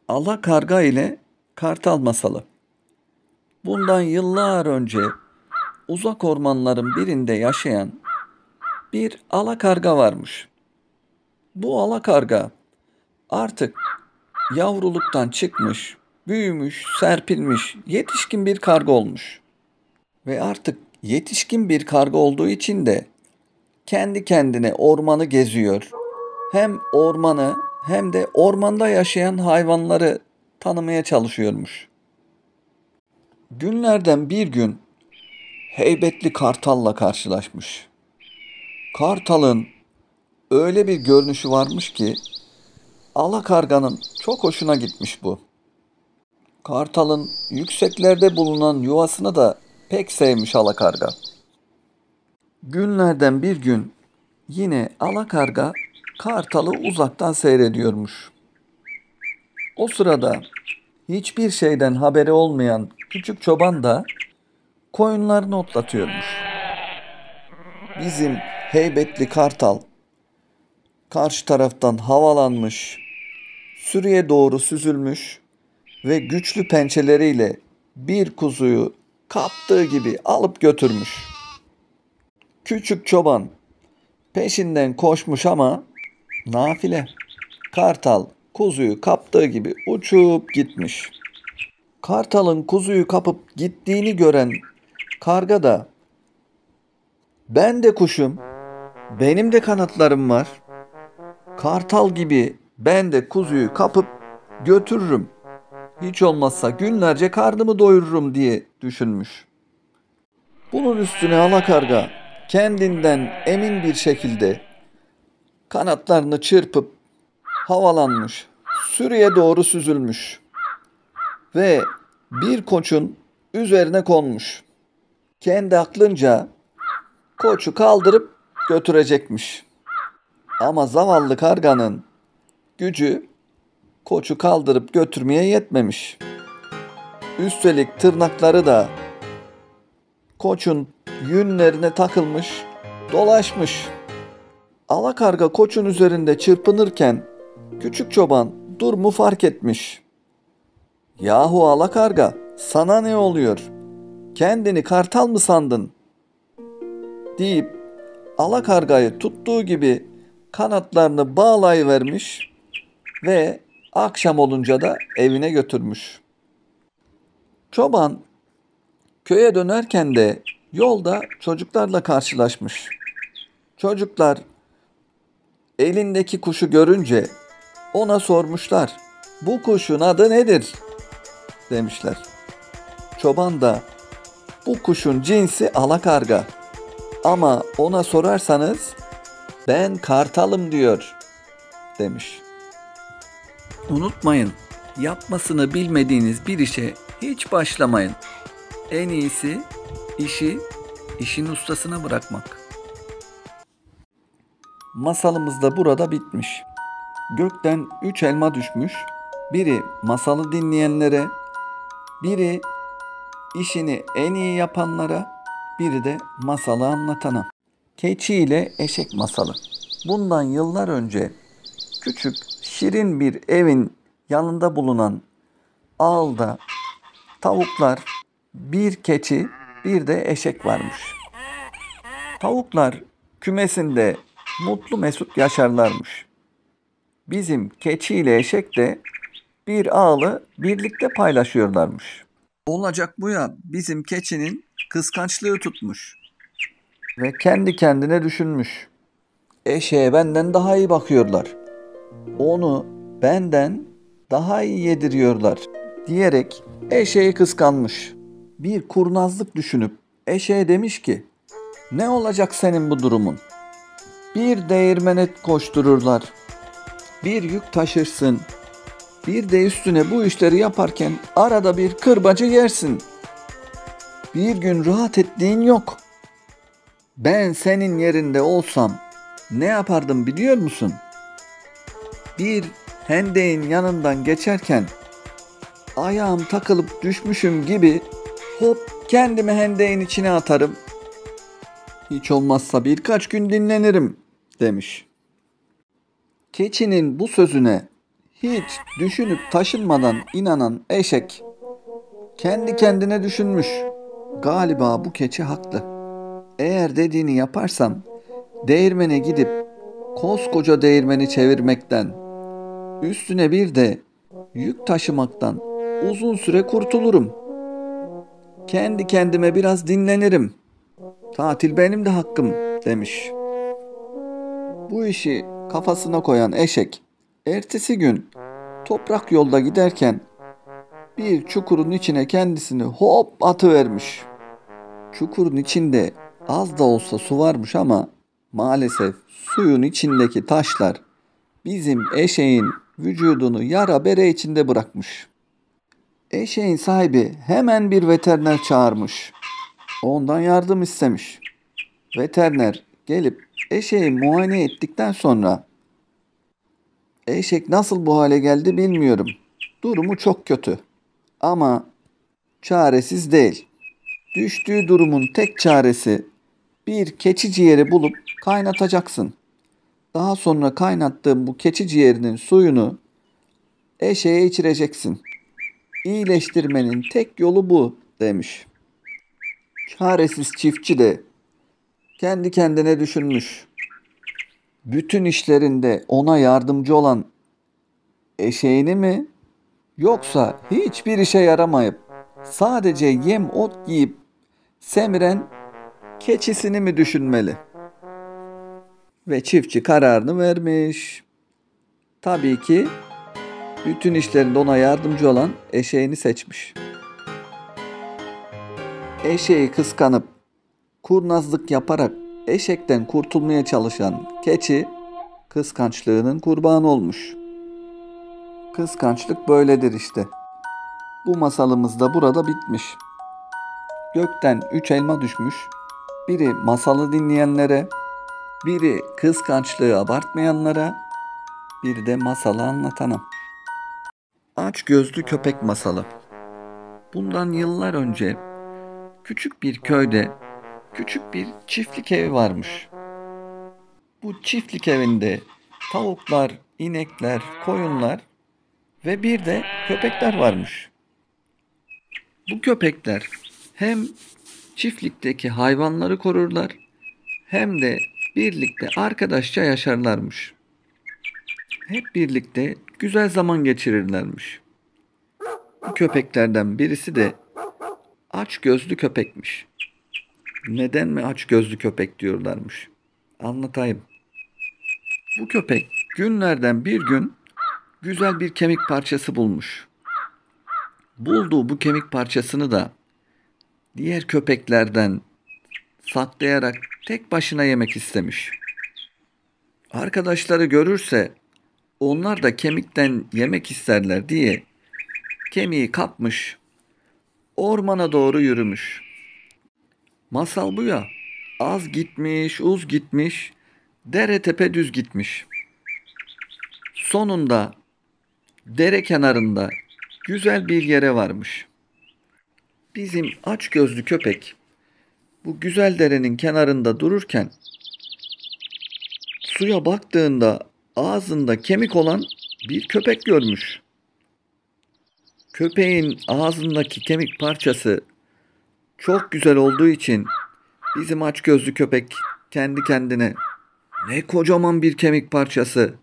Alakarga ile Kartal Masalı. Bundan yıllar önce uzak ormanların birinde yaşayan bir alakarga varmış. Bu alakarga artık yavruluktan çıkmış, büyümüş, serpilmiş, yetişkin bir karga olmuş. Ve artık yetişkin bir karga olduğu için de kendi kendine ormanı geziyor. Hem ormanı hem de ormanda yaşayan hayvanları tanımaya çalışıyormuş. Günlerden bir gün heybetli kartalla karşılaşmış. Kartalın öyle bir görünüşü varmış ki alakarganın çok hoşuna gitmiş bu. Kartalın yükseklerde bulunan yuvasını da pek sevmiş alakarga. Günlerden bir gün yine alakarga kartalı uzaktan seyrediyormuş. O sırada hiçbir şeyden haberi olmayan küçük çoban da koyunlarını otlatıyormuş. Bizim heybetli kartal karşı taraftan havalanmış, sürüye doğru süzülmüş ve güçlü pençeleriyle bir kuzuyu kaptığı gibi alıp götürmüş. Küçük çoban peşinden koşmuş ama nafile. Kartal kuzuyu kaptığı gibi uçup gitmiş. Kartalın kuzuyu kapıp gittiğini gören karga da "Ben de kuşum, benim de kanatlarım var. Kartal gibi ben de kuzuyu kapıp götürürüm. Hiç olmazsa günlerce karnımı doyururum" diye düşünmüş. Bunun üstüne alakarga kendinden emin bir şekilde kanatlarını çırpıp havalanmış, sürüye doğru süzülmüş ve bir koçun üzerine konmuş. Kendi aklınca koçu kaldırıp götürecekmiş. Ama zavallı karganın gücü koçu kaldırıp götürmeye yetmemiş. Üstelik tırnakları da koçun yünlerine takılmış, dolaşmış. Alakarga koçun üzerinde çırpınırken küçük çoban durumu fark etmiş. "Yahu alakarga, sana ne oluyor? Kendini kartal mı sandın?" deyip alakargayı tuttuğu gibi kanatlarını bağlayıvermiş ve akşam olunca da evine götürmüş. Çoban köye dönerken de yolda çocuklarla karşılaşmış. Çocuklar elindeki kuşu görünce ona sormuşlar. "Bu kuşun adı nedir?" demişler. Çoban da "Bu kuşun cinsi alakarga. Ama ona sorarsanız ben kartalım" diyor demiş. Unutmayın, yapmasını bilmediğiniz bir işe hiç başlamayın. En iyisi işi işin ustasına bırakmak. Masalımız da burada bitmiş. Gökten 3 elma düşmüş. Biri masalı dinleyenlere, biri işini en iyi yapanlara, biri de masalı anlatana. Keçi ile eşek masalı. Bundan yıllar önce küçük, şirin bir evin yanında bulunan ağılda tavuklar, bir keçi, bir de eşek varmış. Tavuklar kümesinde mutlu mesut yaşarlarmış. Bizim keçi ile eşek de bir ağılı birlikte paylaşıyorlarmış. Olacak bu ya, bizim keçinin kıskançlığı tutmuş ve kendi kendine düşünmüş. Eşeğe benden daha iyi bakıyorlar. Onu benden daha iyi yediriyorlar diyerek eşeği kıskanmış. Bir kurnazlık düşünüp eşeğe demiş ki, "Ne olacak senin bu durumun? Bir değirmene koştururlar, bir yük taşırsın, bir de üstüne bu işleri yaparken arada bir kırbacı yersin. Bir gün rahat ettiğin yok. Ben senin yerinde olsam ne yapardım biliyor musun? Bir hendeğin yanından geçerken ayağım takılıp düşmüşüm gibi hop kendimi hendeğin içine atarım. Hiç olmazsa birkaç gün dinlenirim" demiş. Keçinin bu sözüne Hiç düşünüp taşınmadan inanan eşek kendi kendine düşünmüş. Galiba bu keçi haklı. Eğer dediğini yaparsam değirmene gidip koskoca değirmeni çevirmekten, üstüne bir de yük taşımaktan uzun süre kurtulurum. Kendi kendime biraz dinlenirim. Tatil benim de hakkım demiş. Bu işi kafasına koyan eşek ertesi gün toprak yolda giderken bir çukurun içine kendisini hop atıvermiş. Çukurun içinde az da olsa su varmış ama maalesef suyun içindeki taşlar bizim eşeğin vücudunu yara bere içinde bırakmış. Eşeğin sahibi hemen bir veteriner çağırmış. Ondan yardım istemiş. Veteriner gelip eşeği muayene ettikten sonra eşek nasıl bu hale geldi bilmiyorum. Durumu çok kötü. Ama çaresiz değil. Düştüğü durumun tek çaresi bir keçi ciğeri bulup kaynatacaksın. Daha sonra kaynattığın bu keçi ciğerinin suyunu eşeğe içireceksin. İyileştirmenin tek yolu bu demiş. Çaresiz çiftçi de kendi kendine düşünmüş. Bütün işlerinde ona yardımcı olan eşeğini mi yoksa hiçbir işe yaramayıp sadece yem ot yiyip semiren keçisini mi düşünmeli? Ve çiftçi kararını vermiş. Tabii ki bütün işlerinde ona yardımcı olan eşeğini seçmiş. Eşeği kıskanıp kurnazlık yaparak eşekten kurtulmaya çalışan keçi kıskançlığının kurbanı olmuş. Kıskançlık böyledir işte. Bu masalımız da burada bitmiş. Gökten 3 elma düşmüş. Biri masalı dinleyenlere, biri kıskançlığı abartmayanlara, biri de masalı anlatana. Aç gözlü köpek masalı. Bundan yıllar önce küçük bir köyde küçük bir çiftlik evi varmış. Bu çiftlik evinde tavuklar, inekler, koyunlar ve bir de köpekler varmış. Bu köpekler hem çiftlikteki hayvanları korurlar hem de birlikte arkadaşça yaşarlarmış. Hep birlikte güzel zaman geçirirlermiş. Bu köpeklerden birisi de aç gözlü köpekmiş. Neden mi aç gözlü köpek diyorlarmış? Anlatayım. Bu köpek günlerden bir gün güzel bir kemik parçası bulmuş. Bulduğu bu kemik parçasını da diğer köpeklerden saklayarak tek başına yemek istemiş. Arkadaşları görürse onlar da kemikten yemek isterler diye kemiği kapmış, ormana doğru yürümüş. Masal bu ya, az gitmiş, uz gitmiş, dere tepe düz gitmiş. Sonunda dere kenarında güzel bir yere varmış. Bizim aç gözlü köpek bu güzel derenin kenarında dururken suya baktığında ağzında kemik olan bir köpek görmüş. Köpeğin ağzındaki kemik parçası çok güzel olduğu için bizim aç gözlü köpek kendi kendine "Ne kocaman bir kemik parçası,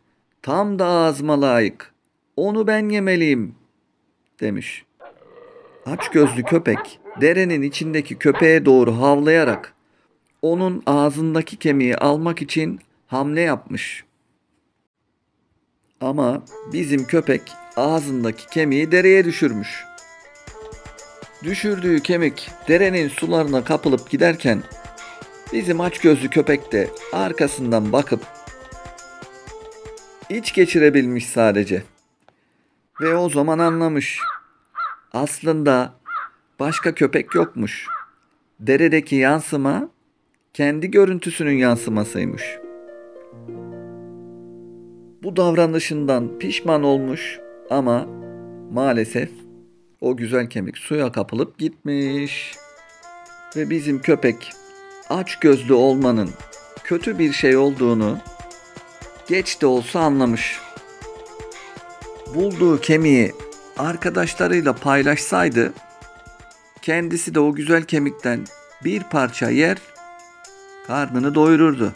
tam da ağzıma layık, onu ben yemeliyim" demiş. Aç gözlü köpek derenin içindeki köpeğe doğru havlayarak onun ağzındaki kemiği almak için hamle yapmış. Ama bizim köpek ağzındaki kemiği dereye düşürmüş. Düşürdüğü kemik derenin sularına kapılıp giderken bizim açgözlü köpek de arkasından bakıp iç geçirebilmiş sadece. Ve o zaman anlamış. Aslında başka köpek yokmuş. Deredeki yansıma kendi görüntüsünün yansımasıymış. Bu davranışından pişman olmuş ama maalesef o güzel kemik suya kapılıp gitmiş. Ve bizim köpek aç gözlü olmanın kötü bir şey olduğunu geç de olsa anlamış. bulduğu kemiği arkadaşlarıyla paylaşsaydı, kendisi de o güzel kemikten bir parça yer, karnını doyururdu.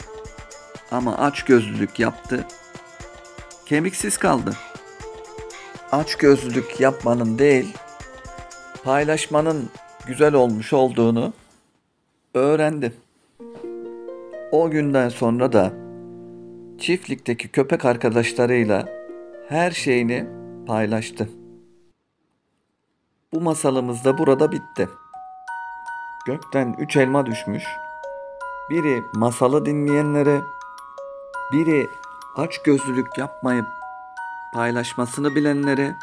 Ama açgözlülük yaptı, kemiksiz kaldı. Açgözlülük yapmanın değil, paylaşmanın güzel olmuş olduğunu öğrendi. O günden sonra da çiftlikteki köpek arkadaşlarıyla her şeyini paylaştı. Bu masalımız da burada bitti. Gökten 3 elma düşmüş. Biri masalı dinleyenlere, biri açgözlülük yapmayıp paylaşmasını bilenlere,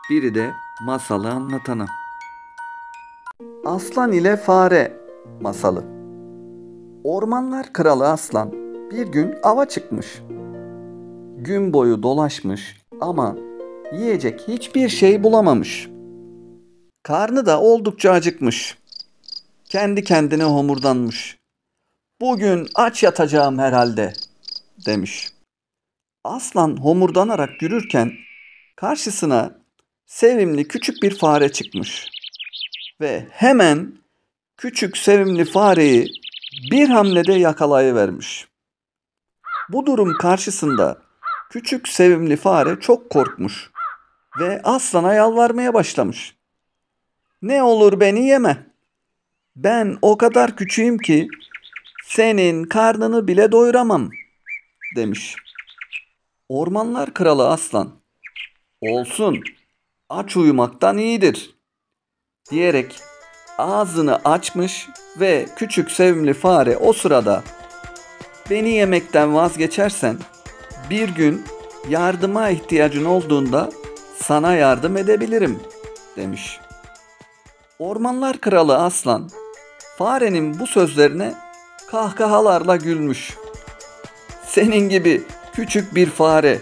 biri de masalı anlatana. Aslan ile Fare masalı. Ormanlar kralı aslan bir gün ava çıkmış. Gün boyu dolaşmış ama yiyecek hiçbir şey bulamamış. Karnı da oldukça acıkmış. Kendi kendine homurdanmış. "Bugün aç yatacağım herhalde," demiş. Aslan homurdanarak yürürken karşısına sevimli küçük bir fare çıkmış. Ve hemen küçük sevimli fareyi bir hamlede yakalayıvermiş. Bu durum karşısında küçük sevimli fare çok korkmuş ve aslana yalvarmaya başlamış. "Ne olur beni yeme. Ben o kadar küçüğüm ki senin karnını bile doyuramam," demiş. Ormanlar kralı aslan, "Olsun, aç uyumaktan iyidir," diyerek ağzını açmış ve küçük sevimli fare o sırada, "Beni yemekten vazgeçersen bir gün yardıma ihtiyacın olduğunda sana yardım edebilirim," demiş. Ormanlar kralı aslan farenin bu sözlerine kahkahalarla gülmüş. "Senin gibi küçük bir fare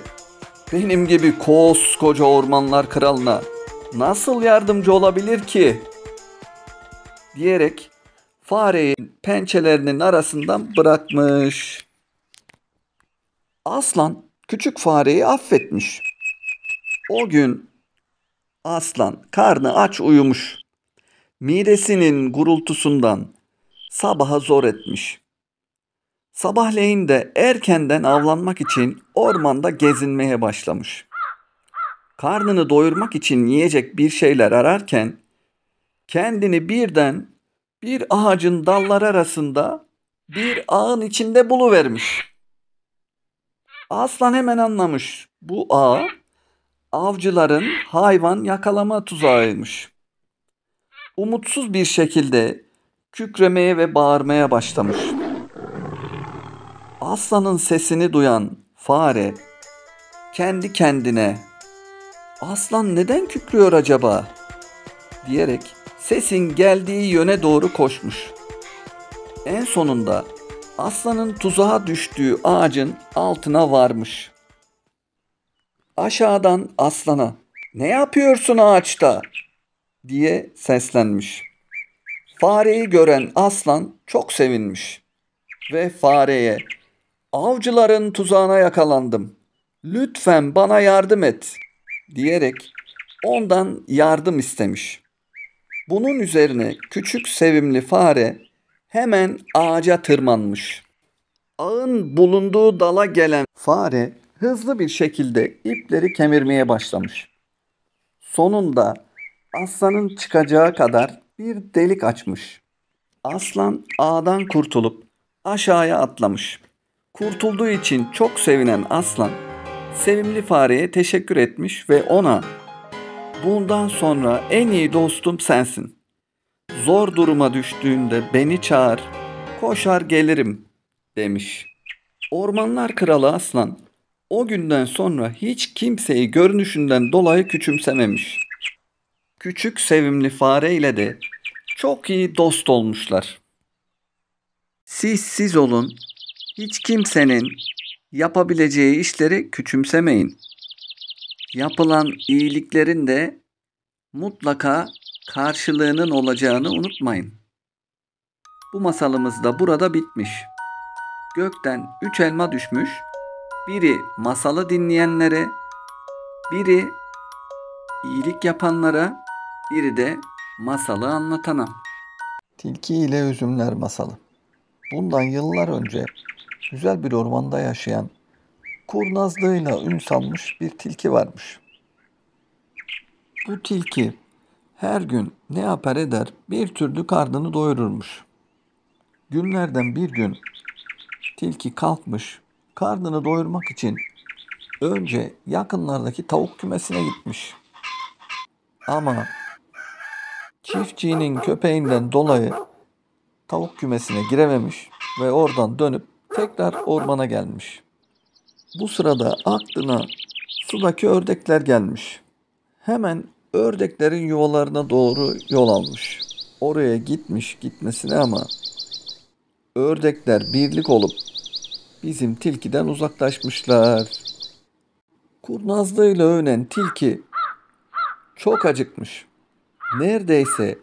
benim gibi koskoca ormanlar kralına nasıl yardımcı olabilir ki?" diyerek fareyi pençelerinin arasından bırakmış. Aslan küçük fareyi affetmiş. O gün aslan karnı aç uyumuş. Midesinin gurultusundan sabaha zor etmiş. Sabahleyin de erkenden avlanmak için ormanda gezinmeye başlamış. Karnını doyurmak için yiyecek bir şeyler ararken kendini birden bir ağacın dalları arasında bir ağın içinde buluvermiş. Aslan hemen anlamış. Bu ağ avcıların hayvan yakalama tuzağıymış. Umutsuz bir şekilde kükremeye ve bağırmaya başlamış. Aslanın sesini duyan fare kendi kendine, "Aslan neden kükrüyor acaba?" diyerek sesin geldiği yöne doğru koşmuş. En sonunda aslanın tuzağa düştüğü ağacın altına varmış. Aşağıdan aslana, "Ne yapıyorsun ağaçta?" diye seslenmiş. Fareyi gören aslan çok sevinmiş ve fareye, "Avcıların tuzağına yakalandım. Lütfen bana yardım et," diyerek ondan yardım istemiş. Bunun üzerine küçük sevimli fare hemen ağaca tırmanmış. Ağın bulunduğu dala gelen fare hızlı bir şekilde ipleri kemirmeye başlamış. Sonunda aslanın çıkacağı kadar bir delik açmış. Aslan ağdan kurtulup aşağıya atlamış. Kurtulduğu için çok sevinen aslan sevimli fareye teşekkür etmiş ve ona, "Bundan sonra en iyi dostum sensin. Zor duruma düştüğünde beni çağır, koşar gelirim," demiş. Ormanlar kralı aslan o günden sonra hiç kimseyi görünüşünden dolayı küçümsememiş. Küçük sevimli fare ile de çok iyi dost olmuşlar. Siz olun, hiç kimsenin yapabileceği işleri küçümsemeyin. Yapılan iyiliklerin de mutlaka karşılığının olacağını unutmayın. Bu masalımız da burada bitmiş. Gökten 3 elma düşmüş. Biri masalı dinleyenlere, Biri iyilik yapanlara, biri de masalı anlatana. Tilki ile Üzümler masalı. Bundan yıllar önce güzel bir ormanda yaşayan, kurnazlığıyla ün salmış bir tilki varmış. Bu tilki her gün ne yapar eder bir türlü karnını doyururmuş. Günlerden bir gün tilki kalkmış, karnını doyurmak için önce yakınlardaki tavuk kümesine gitmiş. Ama çiftçinin köpeğinden dolayı tavuk kümesine girememiş ve oradan dönüp tekrar ormana gelmiş. Bu sırada aklına sudaki ördekler gelmiş. Hemen ördeklerin yuvalarına doğru yol almış. Oraya gitmesine ama ördekler birlik olup bizim tilkiden uzaklaşmışlar. Kurnazlığıyla övünen tilki çok acıkmış. Neredeyse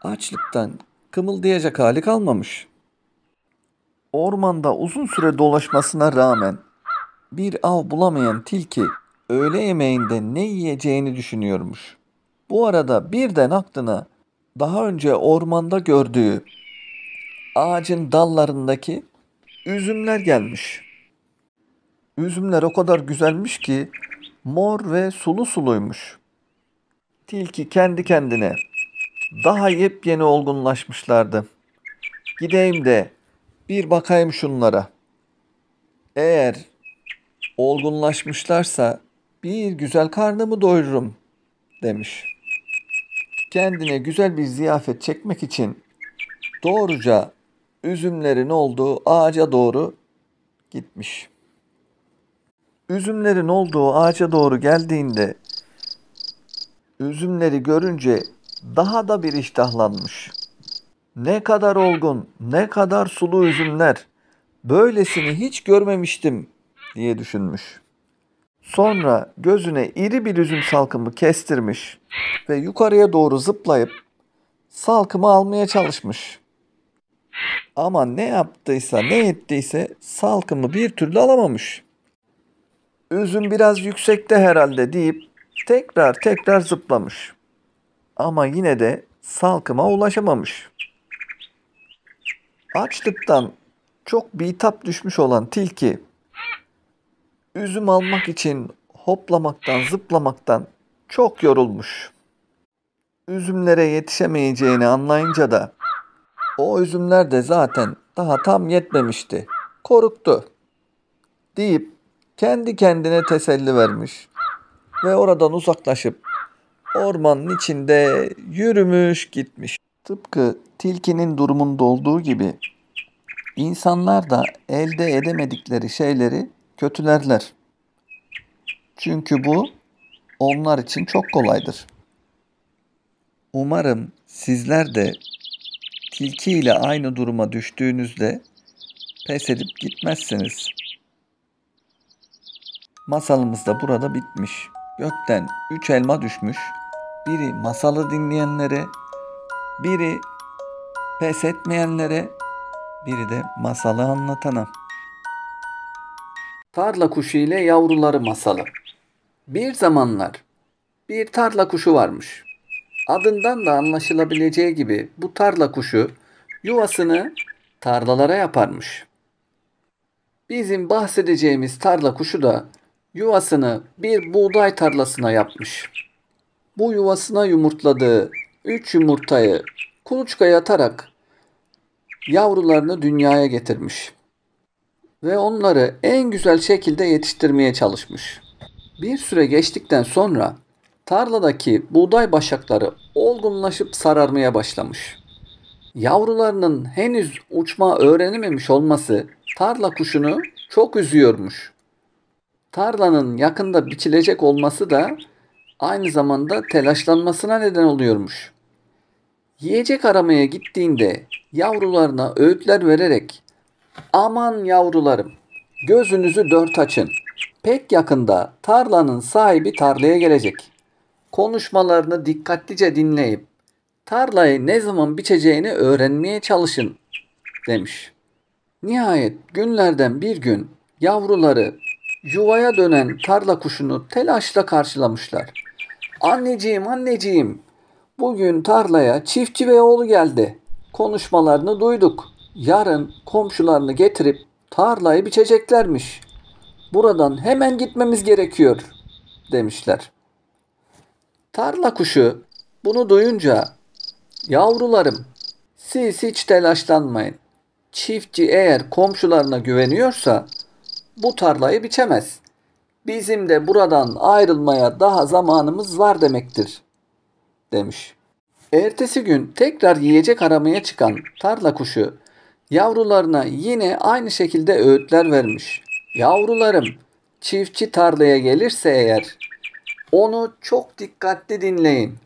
açlıktan kımıldayacak hali kalmamış. Ormanda uzun süre dolaşmasına rağmen bir av bulamayan tilki öğle yemeğinde ne yiyeceğini düşünüyormuş. Bu arada birden aklına daha önce ormanda gördüğü ağacın dallarındaki üzümler gelmiş. Üzümler o kadar güzelmiş ki mor ve sulu suluymuş. Tilki kendi kendine daha yepyeni olgunlaşmışlardı. Gideyim de bir bakayım şunlara. Eğer olgunlaşmışlarsa bir güzel karnımı doyururum demiş. Kendine güzel bir ziyafet çekmek için doğruca üzümlerin olduğu ağaca doğru gitmiş. Üzümlerin olduğu ağaca doğru geldiğinde üzümleri görünce daha da bir iştahlanmış. Ne kadar olgun, ne kadar sulu üzümler. Böylesini hiç görmemiştim diye düşünmüş. Sonra gözüne iri bir üzüm salkımı kestirmiş ve yukarıya doğru zıplayıp salkımı almaya çalışmış. Ama ne yaptıysa ne ettiyse salkımı bir türlü alamamış. Üzüm biraz yüksekte herhalde deyip tekrar zıplamış. Ama yine de salkıma ulaşamamış. Açlıktan çok bitap düşmüş olan tilki üzüm almak için hoplamaktan, zıplamaktan çok yorulmuş. Üzümlere yetişemeyeceğini anlayınca da o üzümler de zaten daha tam yetmemişti. Korktu deyip kendi kendine teselli vermiş ve oradan uzaklaşıp ormanın içinde yürümüş gitmiş. Tıpkı tilkinin durumunda olduğu gibi insanlar da elde edemedikleri şeyleri kötülerler. Çünkü bu onlar için çok kolaydır. Umarım sizler de tilki ile aynı duruma düştüğünüzde pes edip gitmezsiniz. Masalımız da burada bitmiş. Gökten 3 elma düşmüş. Biri masalı dinleyenlere, biri pes etmeyenlere, biri de masalı anlatana. Tarla kuşu ile yavruları masalı. Bir zamanlar bir tarla kuşu varmış. Adından da anlaşılabileceği gibi bu tarla kuşu yuvasını tarlalara yaparmış. Bizim bahsedeceğimiz tarla kuşu da yuvasını bir buğday tarlasına yapmış. Bu yuvasına yumurtladığı 3 yumurtayı kuluçkaya atarak yavrularını dünyaya getirmiş. Ve onları en güzel şekilde yetiştirmeye çalışmış. Bir süre geçtikten sonra tarladaki buğday başakları olgunlaşıp sararmaya başlamış. Yavrularının henüz uçma öğrenememiş olması tarla kuşunu çok üzüyormuş. Tarlanın yakında biçilecek olması da aynı zamanda telaşlanmasına neden oluyormuş. Yiyecek aramaya gittiğinde yavrularına öğütler vererek "Aman yavrularım, gözünüzü dört açın. Pek yakında tarlanın sahibi tarlaya gelecek. Konuşmalarını dikkatlice dinleyip tarlayı ne zaman biçeceğini öğrenmeye çalışın" demiş. Nihayet günlerden bir gün yavruları Yuvaya dönen tarla kuşunu telaşla karşılamışlar. Anneciğim, anneciğim, bugün tarlaya çiftçi ve oğlu geldi. Konuşmalarını duyduk. Yarın komşularını getirip tarlayı biçeceklermiş. Buradan hemen gitmemiz gerekiyor, demişler. Tarla kuşu bunu duyunca, yavrularım, siz hiç telaşlanmayın. Çiftçi eğer komşularına güveniyorsa bu tarlayı biçemez. Bizim de buradan ayrılmaya daha zamanımız var demektir, demiş. Ertesi gün tekrar yiyecek aramaya çıkan tarla kuşu yavrularına yine aynı şekilde öğütler vermiş. Yavrularım, çiftçi tarlaya gelirse eğer onu çok dikkatli dinleyin.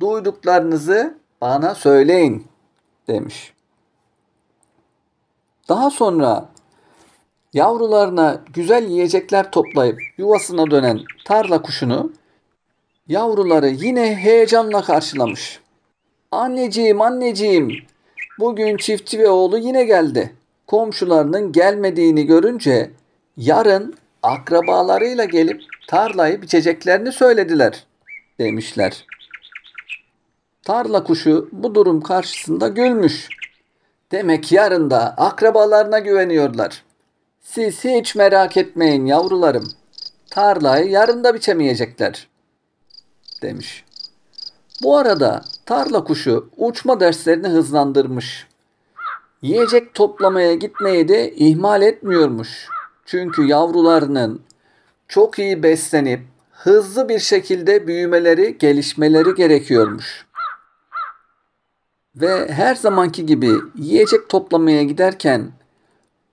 Duyduklarınızı bana söyleyin, demiş. Daha sonra yavrularına güzel yiyecekler toplayıp yuvasına dönen tarla kuşunu yavruları yine heyecanla karşılamış. Anneciğim, anneciğim, bugün çiftçi ve oğlu yine geldi. Komşularının gelmediğini görünce yarın akrabalarıyla gelip tarlayı biçeceklerini söylediler, demişler. Tarla kuşu bu durum karşısında gülmüş. Demek yarın da akrabalarına güveniyorlar. Siz hiç merak etmeyin yavrularım. Tarlayı yarın da biçemeyecekler, demiş. Bu arada tarla kuşu uçma derslerini hızlandırmış. Yiyecek toplamaya gitmeyi de ihmal etmiyormuş. Çünkü yavrularının çok iyi beslenip hızlı bir şekilde büyümeleri, gelişmeleri gerekiyormuş. Ve her zamanki gibi yiyecek toplamaya giderken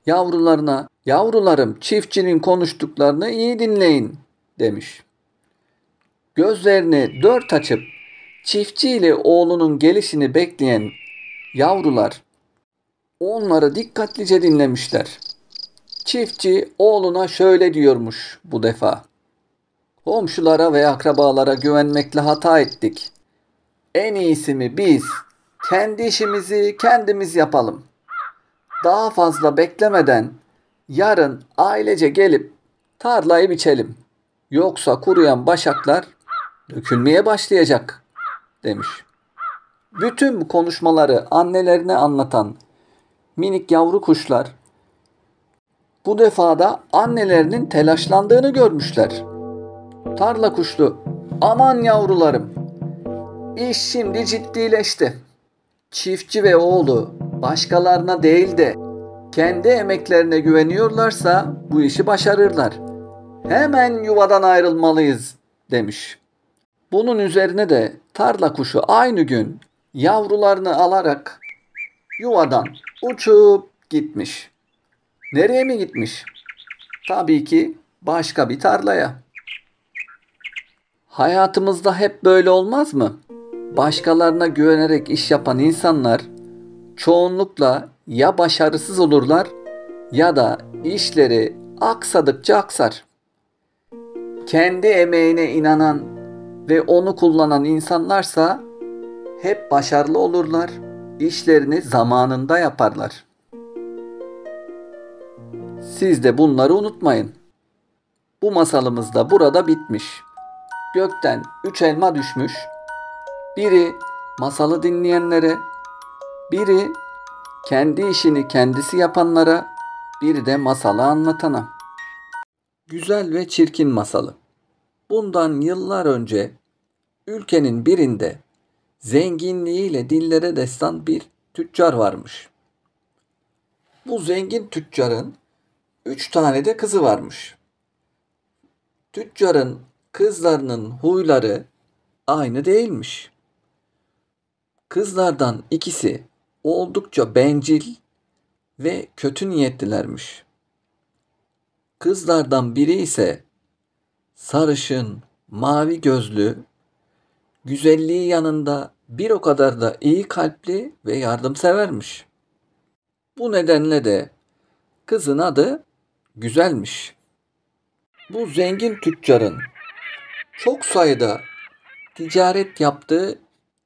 yavrularına, yavrularım çiftçinin konuştuklarını iyi dinleyin, demiş. Gözlerini dört açıp çiftçi ile oğlunun gelişini bekleyen yavrular onları dikkatlice dinlemişler. Çiftçi oğluna şöyle diyormuş bu defa. Komşulara ve akrabalara güvenmekle hata ettik. En iyisi mi biz kendi işimizi kendimiz yapalım. Daha fazla beklemeden yarın ailece gelip tarlayı biçelim. Yoksa kuruyan başaklar dökülmeye başlayacak, demiş. Bütün bu konuşmaları annelerine anlatan minik yavru kuşlar bu defada annelerinin telaşlandığını görmüşler. Tarla kuşlu, aman yavrularım, iş şimdi ciddileşti. Çiftçi ve oğlu başkalarına değil de kendi emeklerine güveniyorlarsa bu işi başarırlar. Hemen yuvadan ayrılmalıyız, demiş. Bunun üzerine de tarla kuşu aynı gün yavrularını alarak yuvadan uçup gitmiş. Nereye mi gitmiş? Tabii ki başka bir tarlaya. Hayatımızda hep böyle olmaz mı? Başkalarına güvenerek iş yapan insanlar çoğunlukla ya başarısız olurlar ya da işleri aksadıkça aksar. Kendi emeğine inanan ve onu kullanan insanlarsa hep başarılı olurlar, işlerini zamanında yaparlar. Siz de bunları unutmayın. Bu masalımız da burada bitmiş. Gökten 3 elma düşmüş. Biri masalı dinleyenlere, biri kendi işini kendisi yapanlara, biri de masalı anlatana. Güzel ve çirkin masalı. Bundan yıllar önce ülkenin birinde zenginliğiyle dillere destan bir tüccar varmış. Bu zengin tüccarın 3 tane de kızı varmış. Tüccarın kızlarının huyları aynı değilmiş. Kızlardan ikisi oldukça bencil ve kötü niyetlilermiş. Kızlardan biri ise sarışın, mavi gözlü, güzelliği yanında bir o kadar da iyi kalpli ve yardımsevermiş. Bu nedenle de kızın adı Güzelmiş. Bu zengin tüccarın çok sayıda ticaret yaptığı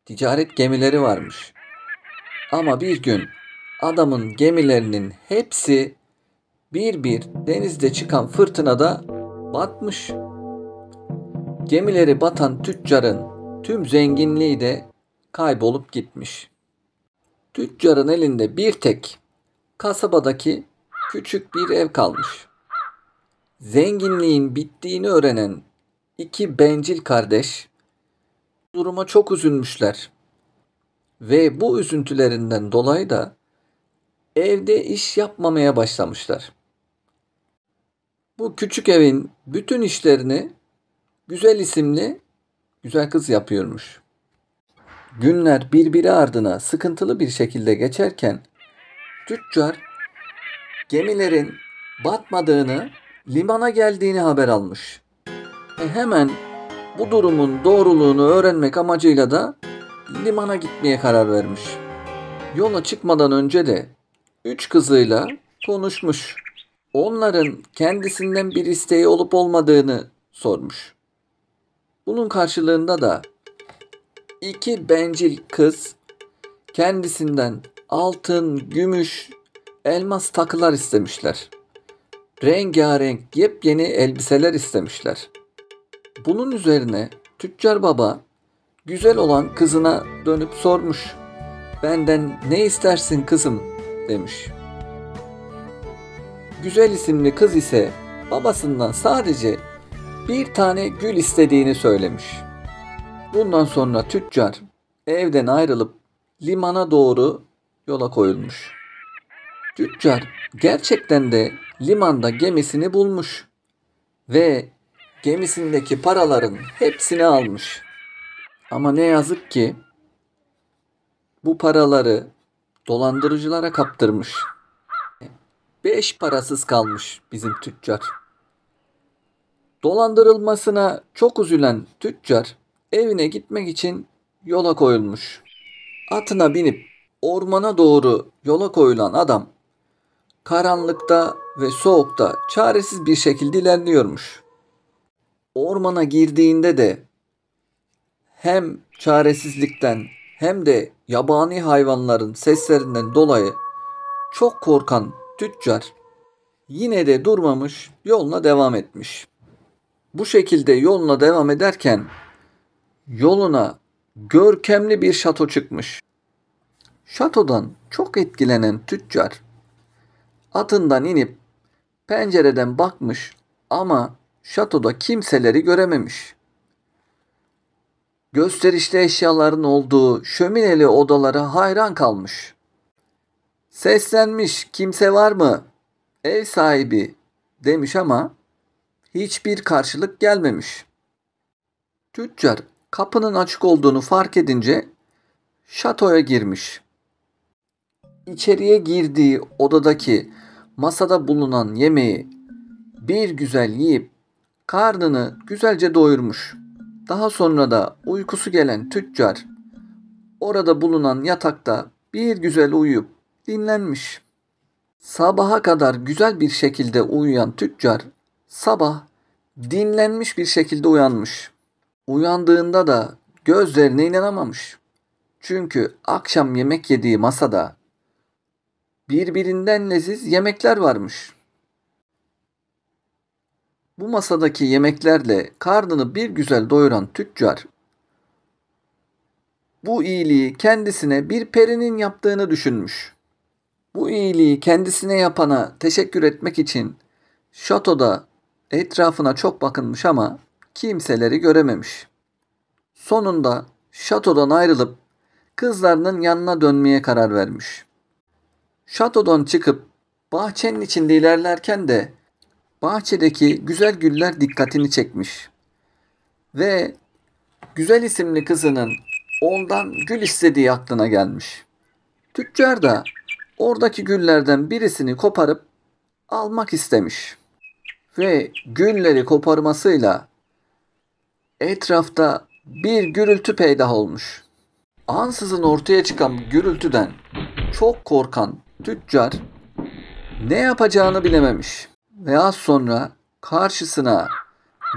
ticaret gemileri varmış. Ama bir gün adamın gemilerinin hepsi bir denizde çıkan fırtınada batmış. Gemileri batan tüccarın tüm zenginliği de kaybolup gitmiş. Tüccarın elinde bir tek kasabadaki küçük bir ev kalmış. Zenginliğin bittiğini öğrenen iki bencil kardeş duruma çok üzülmüşler ve bu üzüntülerinden dolayı da evde iş yapmamaya başlamışlar. Bu küçük evin bütün işlerini Güzel isimli güzel kız yapıyormuş. Günler birbiri ardına sıkıntılı bir şekilde geçerken tüccar gemilerin batmadığını, limana geldiğini haber almış. Hemen bu durumun doğruluğunu öğrenmek amacıyla da limana gitmeye karar vermiş. Yola çıkmadan önce de 3 kızıyla konuşmuş. Onların kendisinden bir isteği olup olmadığını sormuş. Bunun karşılığında da iki bencil kız kendisinden altın, gümüş, elmas takılar istemişler. Rengarenk yepyeni elbiseler istemişler. Bunun üzerine tüccar baba güzel olan kızına dönüp sormuş. "Benden ne istersin kızım?" demiş. Güzel isimli kız ise babasından sadece bir tane gül istediğini söylemiş. Bundan sonra tüccar evden ayrılıp limana doğru yola koyulmuş. Tüccar gerçekten de limanda gemisini bulmuş ve gemisindeki paraların hepsini almış. Ama ne yazık ki bu paraları dolandırıcılara kaptırmış. 5 parasız kalmış bizim tüccar. Dolandırılmasına çok üzülen tüccar evine gitmek için yola koyulmuş. Atına binip ormana doğru yola koyulan adam karanlıkta ve soğukta çaresiz bir şekilde ilerliyormuş. Ormana girdiğinde de hem çaresizlikten hem de yabani hayvanların seslerinden dolayı çok korkan tüccar yine de durmamış, yoluna devam etmiş. Bu şekilde yoluna devam ederken yoluna görkemli bir şato çıkmış. Şatodan çok etkilenen tüccar atından inip pencereden bakmış ama şatoda kimseleri görememiş. Gösterişli eşyaların olduğu şömineli odalara hayran kalmış. Seslenmiş, "Kimse var mı? Ev sahibi," demiş ama hiçbir karşılık gelmemiş. Tüccar kapının açık olduğunu fark edince şatoya girmiş. İçeriye girdiği odadaki masada bulunan yemeği bir güzel yiyip karnını güzelce doyurmuş. Daha sonra da uykusu gelen tüccar orada bulunan yatakta bir güzel uyuyup dinlenmiş. Sabaha kadar güzel bir şekilde uyuyan tüccar sabah dinlenmiş bir şekilde uyanmış. Uyandığında da gözlerine inanamamış. Çünkü akşam yemek yediği masada birbirinden leziz yemekler varmış. Bu masadaki yemeklerle karnını bir güzel doyuran tüccar bu iyiliği kendisine bir perinin yaptığını düşünmüş. Bu iyiliği kendisine yapana teşekkür etmek için şatoda etrafına çok bakınmış ama kimseleri görememiş. Sonunda şatodan ayrılıp kızlarının yanına dönmeye karar vermiş. Şatodan çıkıp bahçenin içinde ilerlerken de bahçedeki güzel güller dikkatini çekmiş. Ve güzel isimli kızının ondan gül istediği aklına gelmiş. Tüccar da oradaki güllerden birisini koparıp almak istemiş. Ve gülleri koparmasıyla etrafta bir gürültü peydah olmuş. Ansızın ortaya çıkan gürültüden çok korkan tüccar ne yapacağını bilememiş. Ve az sonra karşısına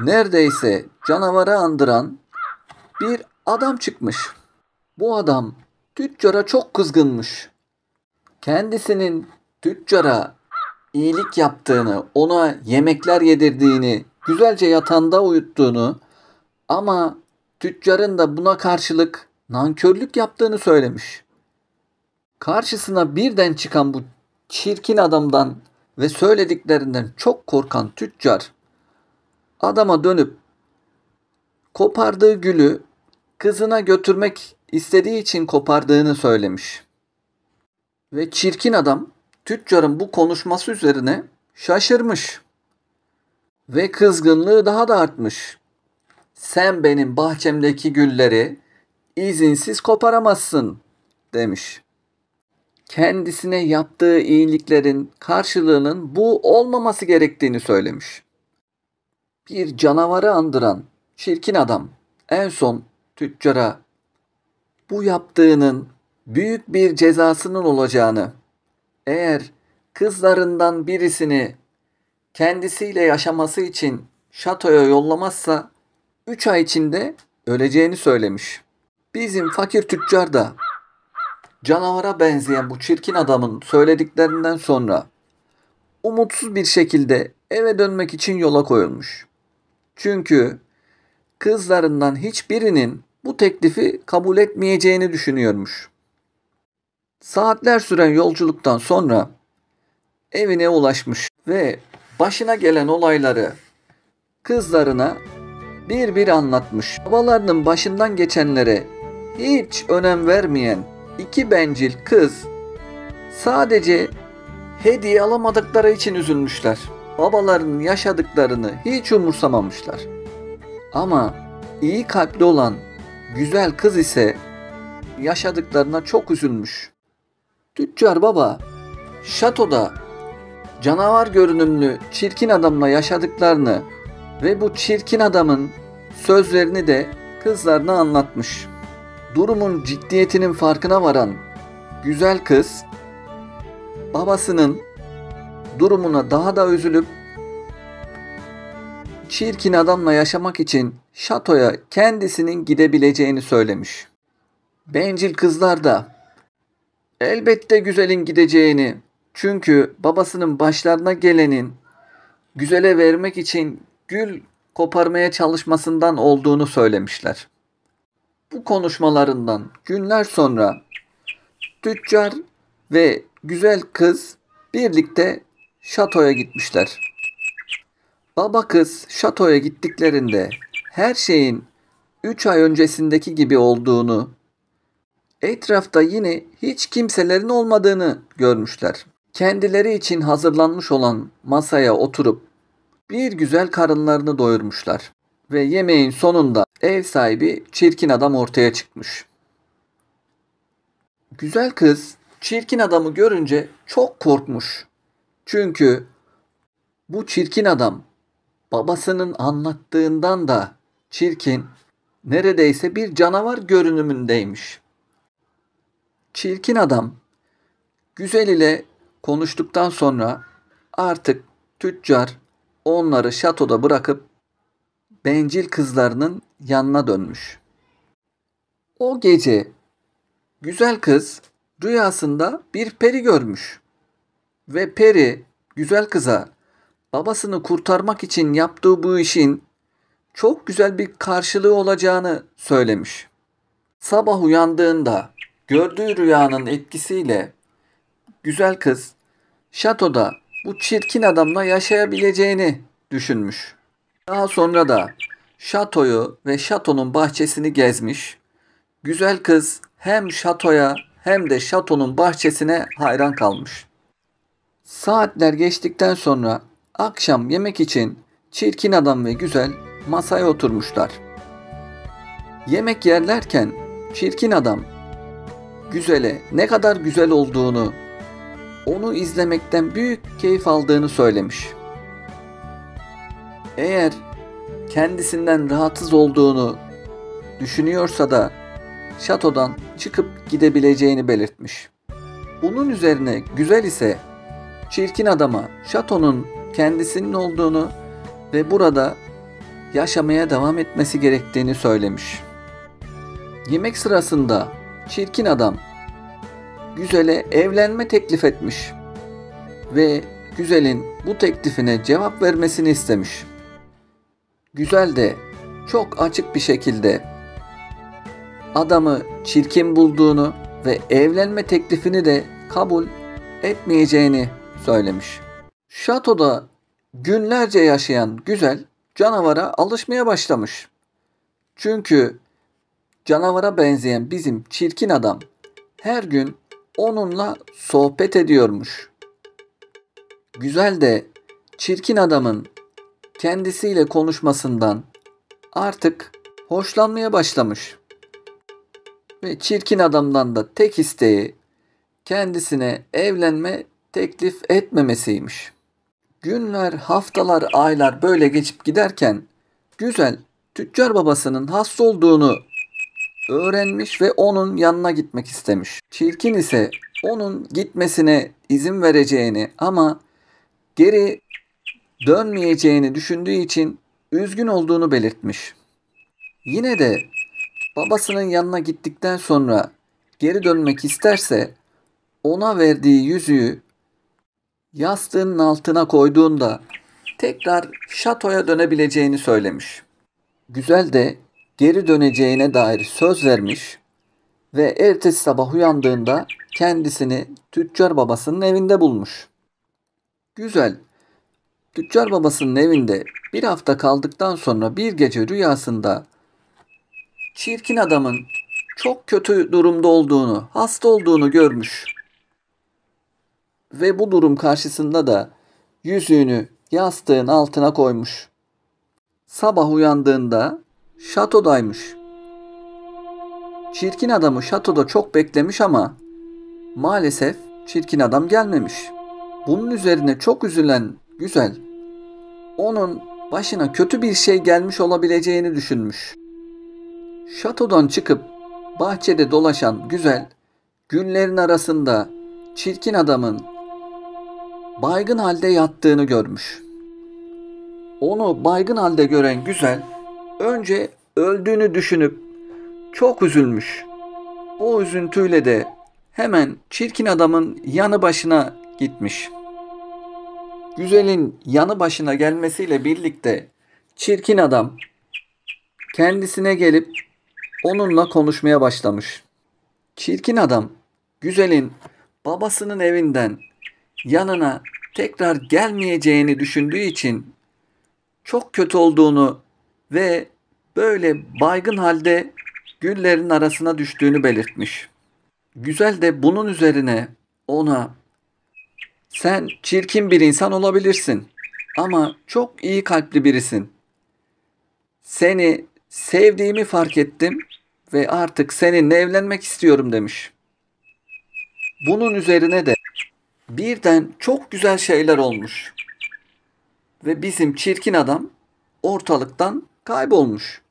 neredeyse canavarı andıran bir adam çıkmış. Bu adam tüccara çok kızgınmış. Kendisinin tüccara iyilik yaptığını, ona yemekler yedirdiğini, güzelce yatağında uyuttuğunu ama tüccarın da buna karşılık nankörlük yaptığını söylemiş. Karşısına birden çıkan bu çirkin adamdan ve söylediklerinden çok korkan tüccar adama dönüp kopardığı gülü kızına götürmek istediği için kopardığını söylemiş. Ve çirkin adam tüccarın bu konuşması üzerine şaşırmış ve kızgınlığı daha da artmış. Sen benim bahçemdeki gülleri izinsiz koparamazsın demiş. Kendisine yaptığı iyiliklerin karşılığının bu olmaması gerektiğini söylemiş. Bir canavarı andıran çirkin adam en son tüccara bu yaptığının büyük bir cezasının olacağını, eğer kızlarından birisini kendisiyle yaşaması için şatoya yollamazsa 3 ay içinde öleceğini söylemiş. Bizim fakir tüccar da canavara benzeyen bu çirkin adamın söylediklerinden sonra umutsuz bir şekilde eve dönmek için yola koyulmuş. Çünkü kızlarından hiçbirinin bu teklifi kabul etmeyeceğini düşünüyormuş. Saatler süren yolculuktan sonra evine ulaşmış ve başına gelen olayları kızlarına bir bir anlatmış. Babalarının başından geçenlere hiç önem vermeyen iki bencil kız sadece hediye alamadıkları için üzülmüşler. Babalarının yaşadıklarını hiç umursamamışlar. Ama iyi kalpli olan güzel kız ise yaşadıklarına çok üzülmüş. Tüccar baba şatoda canavar görünümlü çirkin adamla yaşadıklarını ve bu çirkin adamın sözlerini de kızlarına anlatmış. Durumun ciddiyetinin farkına varan güzel kız babasının durumuna daha da üzülüp çirkin adamla yaşamak için şatoya kendisinin gidebileceğini söylemiş. Bencil kızlar da elbette güzelin gideceğini, çünkü babasının başlarına gelenin güzele vermek için gül koparmaya çalışmasından olduğunu söylemişler. Bu konuşmalarından günler sonra tüccar ve güzel kız birlikte şatoya gitmişler. Baba kız şatoya gittiklerinde her şeyin 3 ay öncesindeki gibi olduğunu, etrafta yine hiç kimselerin olmadığını görmüşler. Kendileri için hazırlanmış olan masaya oturup bir güzel karınlarını doyurmuşlar. Ve yemeğin sonunda ev sahibi çirkin adam ortaya çıkmış. Güzel kız çirkin adamı görünce çok korkmuş. Çünkü bu çirkin adam babasının anlattığından da çirkin, neredeyse bir canavar görünümündeymiş. Çirkin adam güzel ile konuştuktan sonra artık tüccar onları şatoda bırakıp bencil kızlarının yanına dönmüş. O gece güzel kız rüyasında bir peri görmüş ve peri güzel kıza babasını kurtarmak için yaptığı bu işin çok güzel bir karşılığı olacağını söylemiş. Sabah uyandığında gördüğü rüyanın etkisiyle güzel kız şatoda bu çirkin adamla yaşayabileceğini düşünmüş. Daha sonra da şatoyu ve şatonun bahçesini gezmiş. Güzel kız hem şatoya hem de şatonun bahçesine hayran kalmış. Saatler geçtikten sonra akşam yemek için çirkin adam ve güzel masaya oturmuşlar. Yemek yerlerken çirkin adam güzele ne kadar güzel olduğunu, onu izlemekten büyük keyif aldığını söylemiş. Eğer kendisinden rahatsız olduğunu düşünüyorsa da şatodan çıkıp gidebileceğini belirtmiş. Bunun üzerine güzel ise çirkin adama şatonun kendisinin olduğunu ve burada yaşamaya devam etmesi gerektiğini söylemiş. Yemek sırasında çirkin adam güzele evlenme teklif etmiş ve Güzel'in bu teklifine cevap vermesini istemiş. Güzel de çok açık bir şekilde adamı çirkin bulduğunu ve evlenme teklifini de kabul etmeyeceğini söylemiş. Şatoda günlerce yaşayan Güzel canavara alışmaya başlamış. Çünkü canavara benzeyen bizim çirkin adam her gün onunla sohbet ediyormuş. Güzel de çirkin adamın kendisiyle konuşmasından artık hoşlanmaya başlamış. Ve çirkin adamdan da tek isteği kendisine evlenme teklif etmemesiymiş. Günler, haftalar, aylar böyle geçip giderken Güzel tüccar babasının hasta olduğunu öğrenmiş ve onun yanına gitmek istemiş. Çirkin ise onun gitmesine izin vereceğini ama geri dönmeyeceğini düşündüğü için üzgün olduğunu belirtmiş. Yine de babasının yanına gittikten sonra geri dönmek isterse ona verdiği yüzüğü yastığının altına koyduğunda tekrar şatoya dönebileceğini söylemiş. Güzel de geri döneceğine dair söz vermiş ve ertesi sabah uyandığında kendisini tüccar babasının evinde bulmuş. Güzel, tüccar babasının evinde bir hafta kaldıktan sonra bir gece rüyasında çirkin adamın çok kötü durumda olduğunu, hasta olduğunu görmüş. Ve bu durum karşısında da yüzüğünü yastığın altına koymuş. Sabah uyandığında şatodaymış. Çirkin adamı şatoda çok beklemiş ama maalesef çirkin adam gelmemiş. Bunun üzerine çok üzülen Güzel, onun başına kötü bir şey gelmiş olabileceğini düşünmüş. Şatodan çıkıp bahçede dolaşan Güzel, güllerin arasında çirkin adamın baygın halde yattığını görmüş. Onu baygın halde gören Güzel, önce öldüğünü düşünüp çok üzülmüş. O üzüntüyle de hemen çirkin adamın yanı başına gitmiş. Güzel'in yanı başına gelmesiyle birlikte çirkin adam kendisine gelip onunla konuşmaya başlamış. Çirkin adam Güzel'in babasının evinden yanına tekrar gelmeyeceğini düşündüğü için çok kötü olduğunu ve böyle baygın halde güllerin arasına düştüğünü belirtmiş. Güzel de bunun üzerine ona "Sen çirkin bir insan olabilirsin ama çok iyi kalpli birisin. Seni sevdiğimi fark ettim ve artık seninle evlenmek istiyorum" demiş. Bunun üzerine de birden çok güzel şeyler olmuş. Ve bizim çirkin adam ortalıktan kaybolmuş.